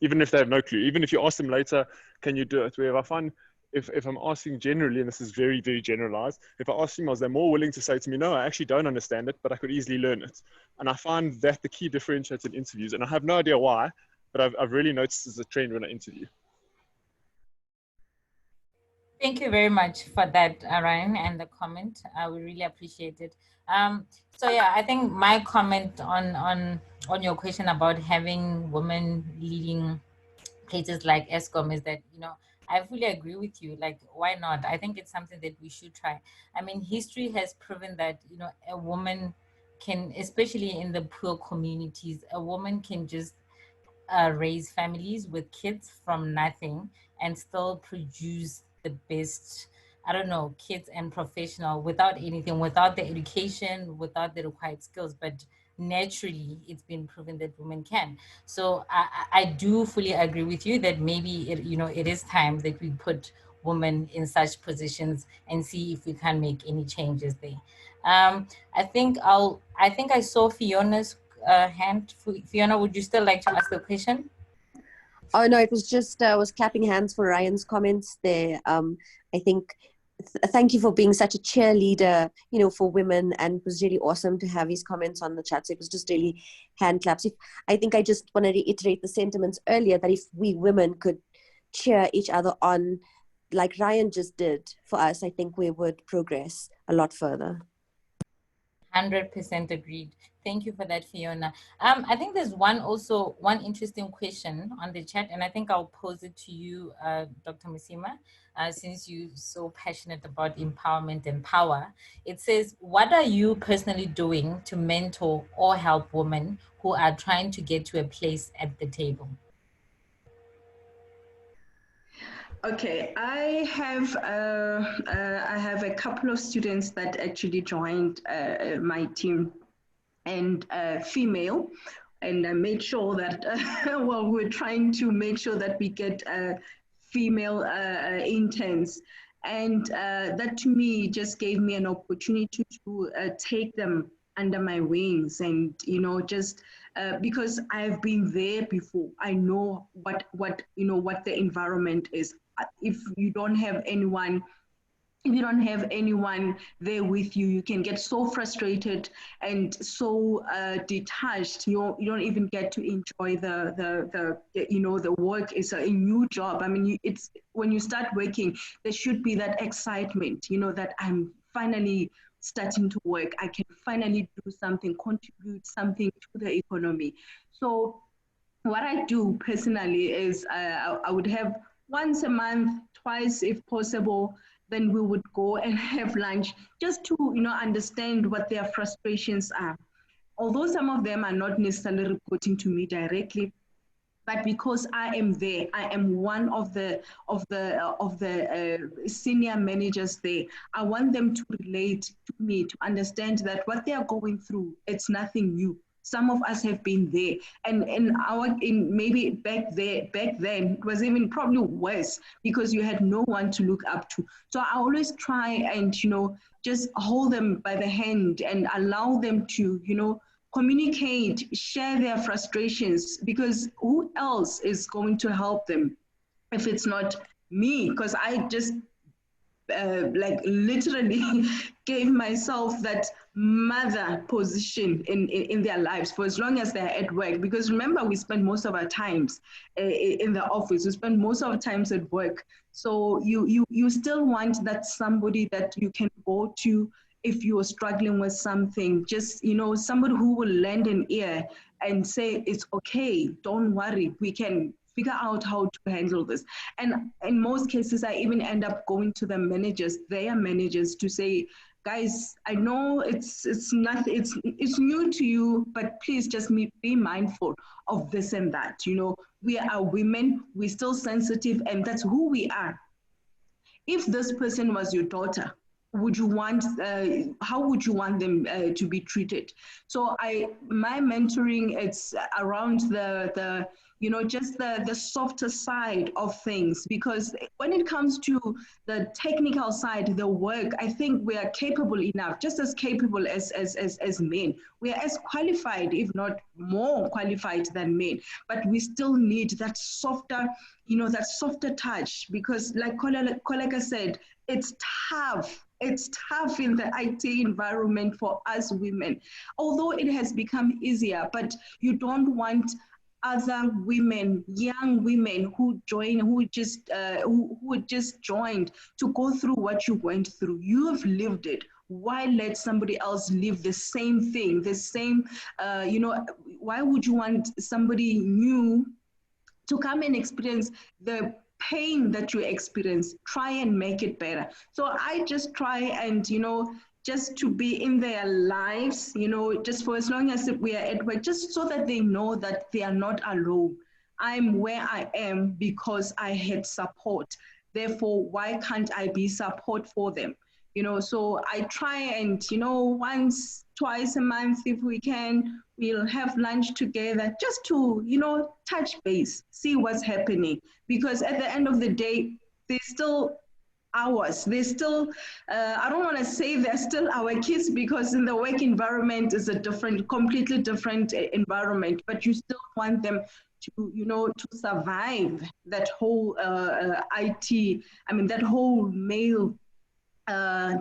even if they have no clue. Even if you ask them later, can you do it? Where I find, if I'm asking generally, and this is very, very generalized, if I ask females, they're more willing to say to me, no, I actually don't understand it, but I could easily learn it. And I find that the key differentiator in interviews, and I have no idea why, but I've really noticed as a trend when I interview. Thank you very much for that, Ryan, and the comment. We really appreciate it. So yeah, I think my comment on your question about having women leading places like ESCOM is that, I fully agree with you. Like, why not? I think it's something that we should try. I mean, history has proven that, a woman can, especially in the poor communities, a woman can just raise families with kids from nothing and still produce the best, kids and professional without anything, without the education, without the required skills. But naturally, it's been proven that women can. So I do fully agree with you that maybe it is time that we put women in such positions and see if we can make any changes there. I think I saw Fiona's a hand. Fiona, would you still like to ask the question? Oh no, it was just I was clapping hands for Ryan's comments there. I think thank you for being such a cheerleader, you know, for women, and it was really awesome to have his comments on the chat. So it was just really hand claps. I think I just want to reiterate the sentiments earlier that if we women could cheer each other on like Ryan just did for us, I think we would progress a lot further. 100% agreed. Thank you for that, Fiona. I think there's one interesting question on the chat, and I think I'll pose it to you, Dr. Musima, since you're so passionate about empowerment and power. It says, what are you personally doing to mentor or help women who are trying to get to a place at the table? Okay, I have a couple of students that actually joined my team, and female, and I made sure that well, we're trying to make sure that we get female interns, and that to me just gave me an opportunity to take them under my wings, and you know, just because I've been there before, I know what you know, what the environment is. If you don't have anyone there with you, you can get so frustrated and so detached. You don't even get to enjoy the you know, the work. Is a new job. I mean, it's when you start working, there should be that excitement, you know, that I'm finally starting to work. I can finally do something, contribute something to the economy. So what I do personally is I would have once a month, twice if possible, then we would go and have lunch just to, you know, understand what their frustrations are. Although some of them are not necessarily reporting to me directly, but because I am there, I am one of the senior managers there. I want them to relate to me, to understand that what they are going through, it's nothing new. Some of us have been there, and maybe back then it was even probably worse because you had no one to look up to. So I always try and, you know, just hold them by the hand and allow them to, you know, communicate, share their frustrations, because who else is going to help them if it's not me? Because I just like literally gave myself that mother position in their lives for as long as they're at work. Because remember, we spend most of our times in the office, we spend most of our times at work. So you still want that somebody that you can go to if you're struggling with something, just, you know, somebody who will lend an ear and say, it's okay, don't worry, we can figure out how to handle this. And in most cases, I even end up going to the managers, their managers, to say, guys, I know it's new to you, but please just be mindful of this and that. You know, we are women, we're still sensitive, and that's who we are. If this person was your daughter, would you want, how would you want them to be treated? So my mentoring, it's around the you know, just the softer side of things, because when it comes to the technical side, the work, I think we are capable enough, just as capable as men. We are as qualified, if not more qualified than men, but we still need that softer, you know, that softer touch, because like Koleka said, it's tough. It's tough in the IT environment for us women, although it has become easier, but you don't want other women, young women who just joined, to go through what you went through. You have lived it. Why let somebody else live the same thing, the same, you know, why would you want somebody new to come and experience the pain that you experience? Try and make it better. So I just try and, you know, just to be in their lives, you know, just for as long as we are at work, just so that they know that they are not alone. I'm where I am because I had support. Therefore, why can't I be support for them? You know, so I try and, you know, once, twice a month, if we can, we'll have lunch together just to, you know, touch base, see what's happening. Because at the end of the day, they still ours. They're still, I don't want to say they're still our kids, because in the work environment is a different, completely different environment, but you still want them to, you know, to survive that whole IT, I mean, that whole male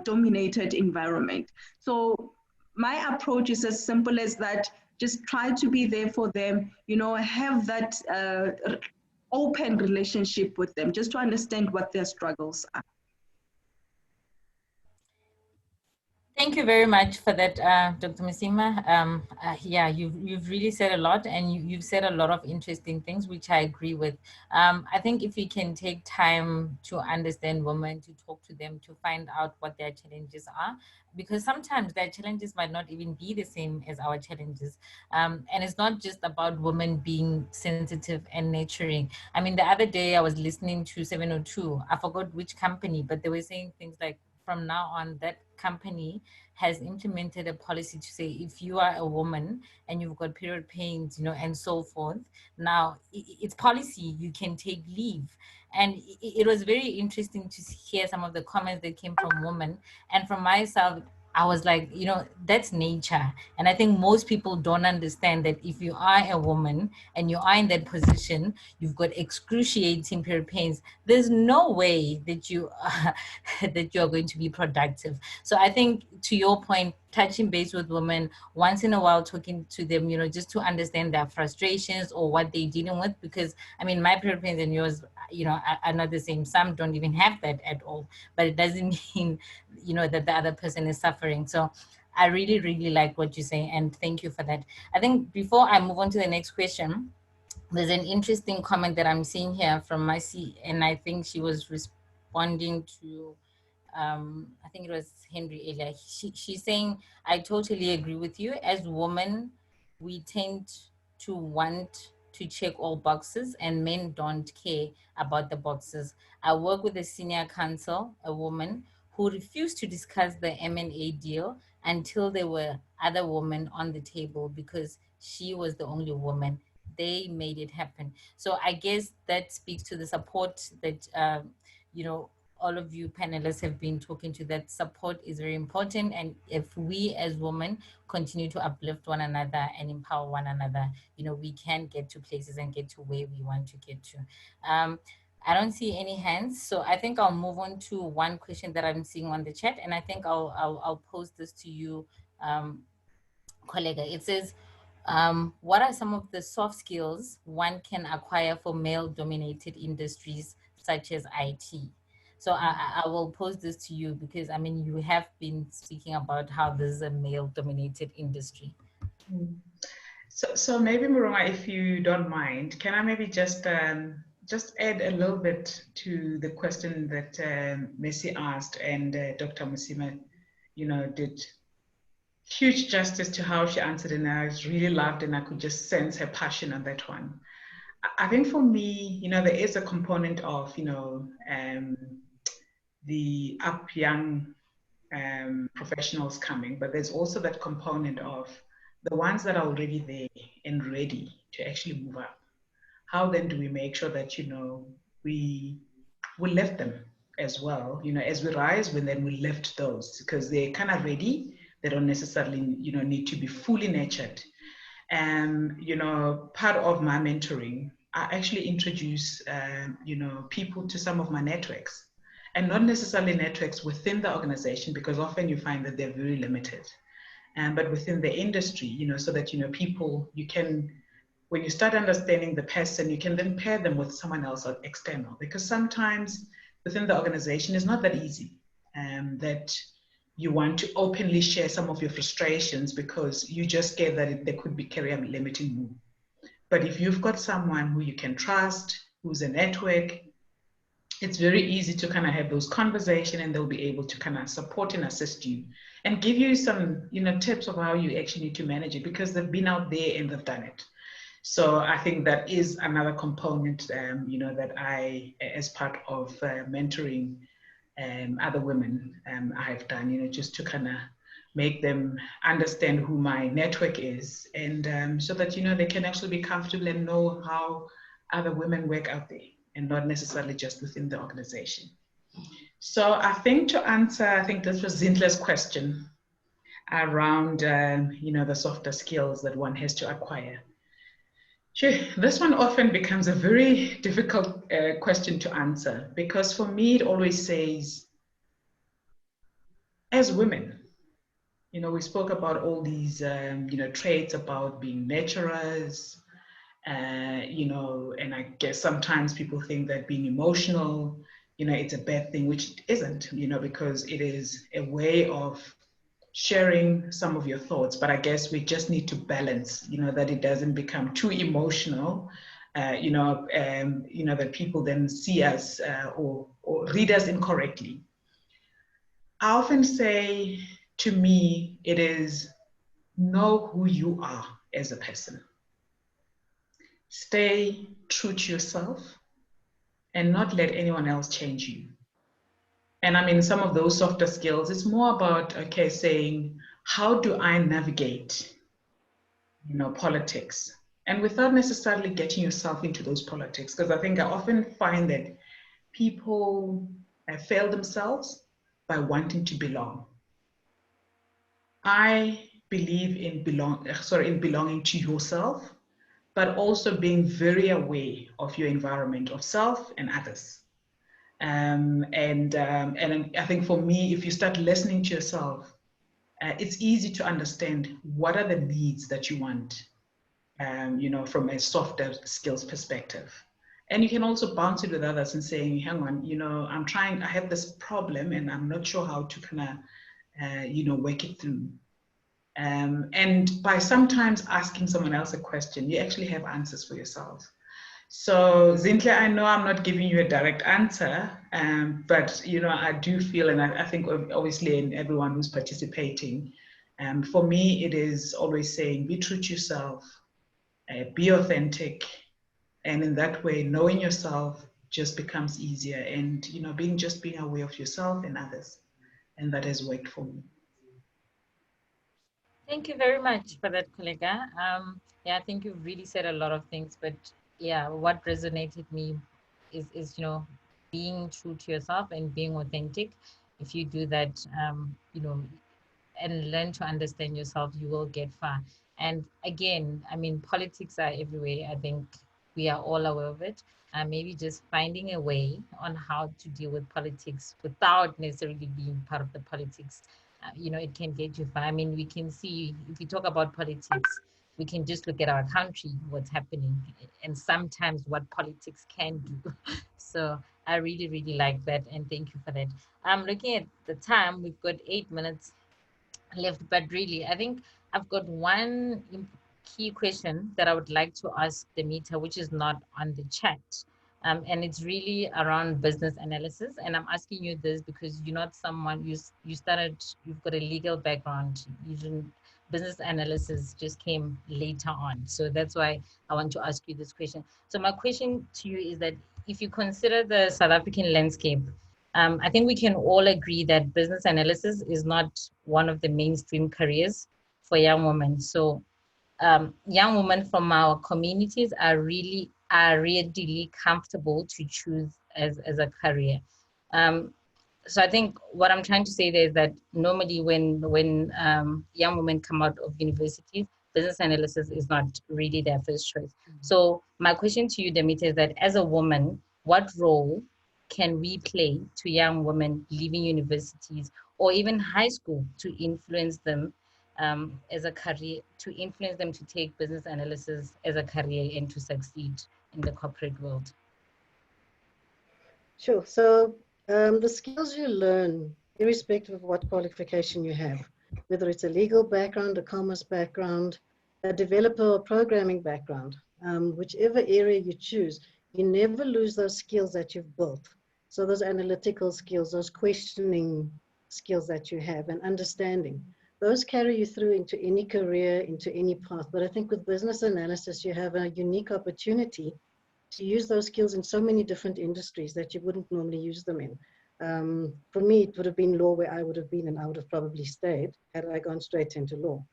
dominated environment. So my approach is as simple as that. Just try to be there for them, you know, have that open relationship with them, just to understand what their struggles are. Thank you very much for that, Dr. Masima. Yeah, you've really said a lot, and you've said a lot of interesting things, which I agree with. I think if we can take time to understand women, to talk to them, to find out what their challenges are, because sometimes their challenges might not even be the same as our challenges. And it's not just about women being sensitive and nurturing. I mean, the other day I was listening to 702, I forgot which company, but they were saying things like, from now on, that company has implemented a policy to say, if you are a woman and you've got period pains, you know, and so forth, now it's policy, you can take leave. And it was very interesting to hear some of the comments that came from women. And from myself, I was like, you know, that's nature. And I think most people don't understand that if you are a woman and you are in that position, you've got excruciating period pains, there's no way that you that you're going to be productive. So I think, to your point, touching base with women once in a while, talking to them, you know, just to understand their frustrations or what they're dealing with. Because I mean, my period pains and yours, you know, are not the same. Some don't even have that at all, but it doesn't mean, you know, that the other person is suffering. So I really, really like what you say, and thank you for that. I think before I move on to the next question, there's an interesting comment that I'm seeing here from Mercy, and I think she was responding to, I think it was Henry earlier. She's saying, I totally agree with you. As women, we tend to want to check all boxes, and men don't care about the boxes. I work with a senior counsel, a woman, who refused to discuss the M&A deal until there were other women on the table because she was the only woman. They made it happen. So I guess that speaks to the support that, you know, all of you panelists have been talking to. That support is very important. And if we as women continue to uplift one another and empower one another, you know, we can get to places and get to where we want to get to. I don't see any hands, so I think I'll move on to one question that I'm seeing on the chat, and I think I'll pose this to you, colleague. It says, what are some of the soft skills one can acquire for male-dominated industries such as IT? So I will pose this to you because, I mean, you have been speaking about how this is a male-dominated industry. So maybe, Murunga, if you don't mind, can I maybe just add a little bit to the question that Messi asked, and Dr. Masima, you know, did huge justice to how she answered, and I really loved, and I could just sense her passion on that one. I think for me, you know, there is a component of, you know, the young professionals coming, but there's also that component of the ones that are already there and ready to actually move up. How then do we make sure that, you know, we lift them as well, you know, as we rise, when then we lift those, because they're kind of ready. They don't necessarily, you know, need to be fully nurtured. And, you know, part of my mentoring, I actually introduce, you know, people to some of my networks, and not necessarily networks within the organization, because often you find that they're very limited, but within the industry, you know, so that, you know, people, you can, when you start understanding the person, you can then pair them with someone else external, because sometimes within the organization it's not that easy, that you want to openly share some of your frustrations because you just scared that there could be career limiting move. But if you've got someone who you can trust, who's a network, it's very easy to kind of have those conversations, and they'll be able to kind of support and assist you and give you some, you know, tips of how you actually need to manage it, because they've been out there and they've done it. So I think that is another component, you know, that I, as part of mentoring other women, I have done, you know, just to kind of make them understand who my network is, and so that, you know, they can actually be comfortable and know how other women work out there, and not necessarily just within the organization. So I think to answer, I think this was Zintle's question around, the softer skills that one has to acquire. Sure, this one often becomes a very difficult question to answer, because for me, it always says, as women, we spoke about all these, traits about being nurturers, and I guess sometimes people think that being emotional, it's a bad thing, which it isn't, because it is a way of sharing some of your thoughts. But I guess we just need to balance, that it doesn't become too emotional, that people then see us or read us incorrectly. I often say, to me, it is know who you are as a person. Stay true to yourself and not let anyone else change you. And I mean, some of those softer skills, it's more about, okay, saying, how do I navigate, politics? And without necessarily getting yourself into those politics, because I think I often find that people fail themselves by wanting to belong. I believe in belonging to yourself, but also being very aware of your environment, of self and others. And I think for me, if you start listening to yourself, it's easy to understand what are the needs that you want, from a softer skills perspective. And you can also bounce it with others and saying, hang on, I have this problem and I'm not sure how to kind of, work it through. And by sometimes asking someone else a question, you actually have answers for yourself. So Zintle, I know I'm not giving you a direct answer, but I do feel, and I think obviously in everyone who's participating, for me, it is always saying, be true to yourself, be authentic, and in that way, knowing yourself just becomes easier, and being aware of yourself and others, and that has worked for me. Thank you very much for that, Kollega. Yeah, I think you've really said a lot of things, but yeah, what resonated me is being true to yourself and being authentic. If you do that, and learn to understand yourself, you will get far. And again, I mean, politics are everywhere. I think we are all aware of it. Maybe just finding a way on how to deal with politics without necessarily being part of the politics. It can get you far. I mean, we can see, if we talk about politics, we can just look at our country, what's happening, and sometimes what politics can do. So I really, really like that. And thank you for that. I'm looking at the time, we've got 8 minutes left, but really, I think I've got one key question that I would like to ask Demeter, which is not on the chat. And it's really around business analysis. And I'm asking you this because you're not someone, you've got a legal background. Business analysis just came later on. So that's why I want to ask you this question. So my question to you is that if you consider the South African landscape, I think we can all agree that business analysis is not one of the mainstream careers for young women. So young women from our communities are readily comfortable to choose as a career. So I think what I'm trying to say there is that normally when young women come out of universities, business analysis is not really their first choice. So my question to you, Demeter, is that as a woman, what role can we play to young women leaving universities or even high school to influence them as a career, to influence them to take business analysis as a career and to succeed in the corporate world? Sure. So the skills you learn, irrespective of what qualification you have, whether it's a legal background, a commerce background, a developer or programming background, whichever area you choose, you never lose those skills that you've built. So those analytical skills, those questioning skills that you have and understanding, those carry you through into any career, into any path. But I think with business analysis, you have a unique opportunity to use those skills in so many different industries that you wouldn't normally use them in. For me, it would have been law where I would have been, and I would have probably stayed had I gone straight into law.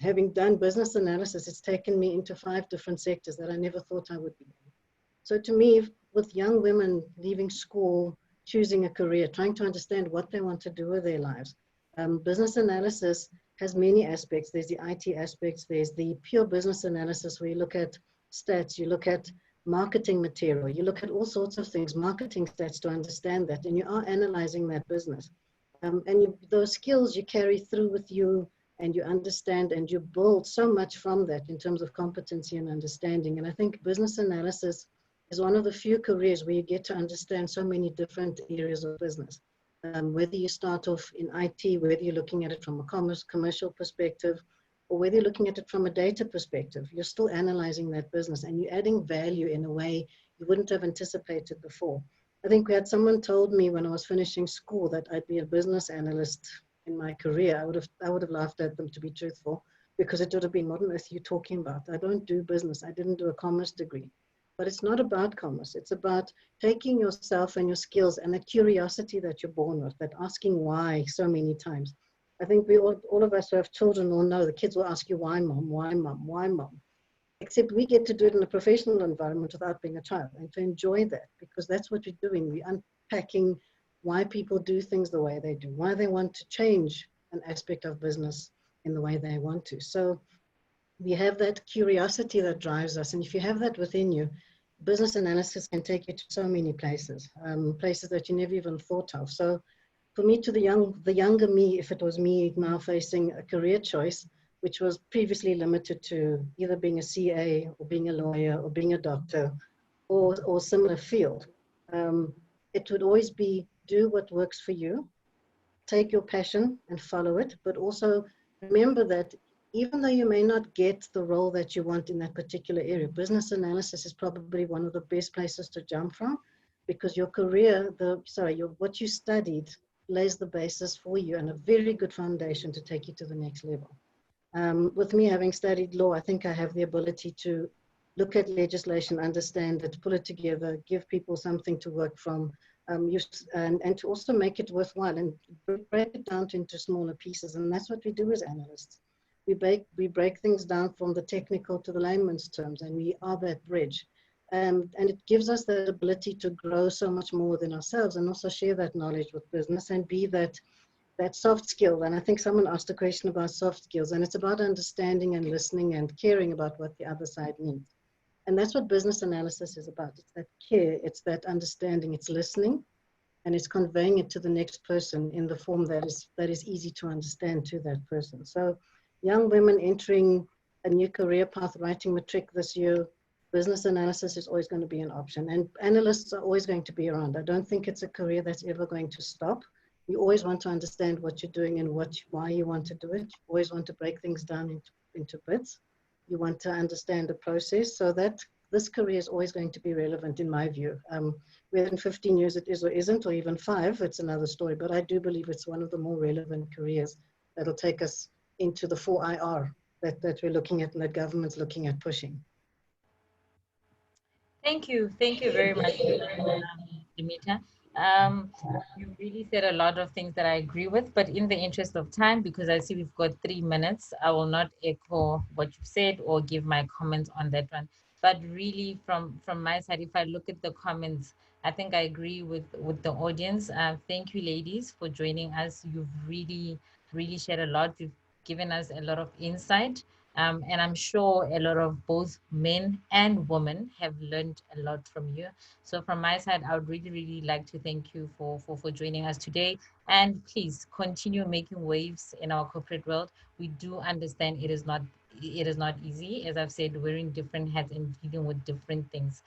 Having done business analysis, it's taken me into 5 different sectors that I never thought I would be in. So to me, with young women leaving school choosing a career, trying to understand what they want to do with their lives. Business analysis has many aspects. There's the IT aspects, there's the pure business analysis where you look at stats, you look at marketing material, you look at all sorts of things, marketing stats to understand that, and you are analyzing that business. Those skills you carry through with you, and you understand and you build so much from that in terms of competency and understanding. And I think business analysis is one of the few careers where you get to understand so many different areas of business. Whether you start off in IT, whether you're looking at it from a commercial perspective, or whether you're looking at it from a data perspective, you're still analyzing that business and you're adding value in a way you wouldn't have anticipated before. I think we had someone told me when I was finishing school that I'd be a business analyst in my career. I would have laughed at them, to be truthful, because it would have been, what on earth are you talking about? I don't do business. I didn't do a commerce degree. But it's not about commerce. It's about taking yourself and your skills and the curiosity that you're born with, that asking why so many times. I think we all of us who have children will know the kids will ask you, why mom, why mom, why mom? Except we get to do it in a professional environment without being a child, and to enjoy that, because that's what we're doing. We're unpacking why people do things the way they do, why they want to change an aspect of business in the way they want to. So we have that curiosity that drives us. And if you have that within you, business analysis can take you to so many places, places that you never even thought of. So for me, to the younger me, if it was me now facing a career choice, which was previously limited to either being a CA or being a lawyer or being a doctor or similar field, it would always be do what works for you, take your passion and follow it, but also remember that even though you may not get the role that you want in that particular area, business analysis is probably one of the best places to jump from, because your career, what you studied lays the basis for you and a very good foundation to take you to the next level. With me having studied law, I think I have the ability to look at legislation, understand it, pull it together, give people something to work from, and to also make it worthwhile and break it down into smaller pieces. And that's what we do as analysts. We break things down from the technical to the layman's terms, and we are that bridge. And it gives us the ability to grow so much more within ourselves and also share that knowledge with business and be that soft skill. And I think someone asked a question about soft skills, and it's about understanding and listening and caring about what the other side needs. And that's what business analysis is about. It's that care, it's that understanding, it's listening, and it's conveying it to the next person in the form that is easy to understand to that person. So young women entering a new career path, writing matric this year, business analysis is always going to be an option. And analysts are always going to be around. I don't think it's a career that's ever going to stop. You always want to understand what you're doing and why you want to do it. You always want to break things down into bits. You want to understand the process, so that this career is always going to be relevant in my view. Whether in 15 years it is or isn't, or even 5, it's another story. But I do believe it's one of the more relevant careers that'll take us into the 4IR that we're looking at and that government's looking at pushing. Thank you very much, Dimita. You really said a lot of things that I agree with, but in the interest of time, because I see we've got 3 minutes, I will not echo what you've said or give my comments on that one. But really, from my side, if I look at the comments, I think I agree with the audience. Thank you, ladies, for joining us. You've really shared a lot. You've given us a lot of insight. And I'm sure a lot of both men and women have learned a lot from you. So from my side, I would really like to thank you for joining us today. And please continue making waves in our corporate world. We do understand it is not easy. As I've said, wearing different hats and dealing with different things.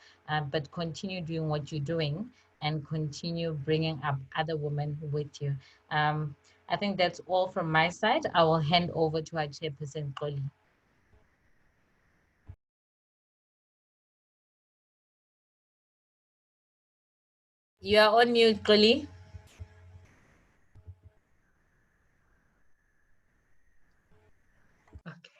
But continue doing what you're doing and continue bringing up other women with you. I think that's all from my side. I will hand over to our chairperson, Xoli. You are on mute, Xoli. Okay.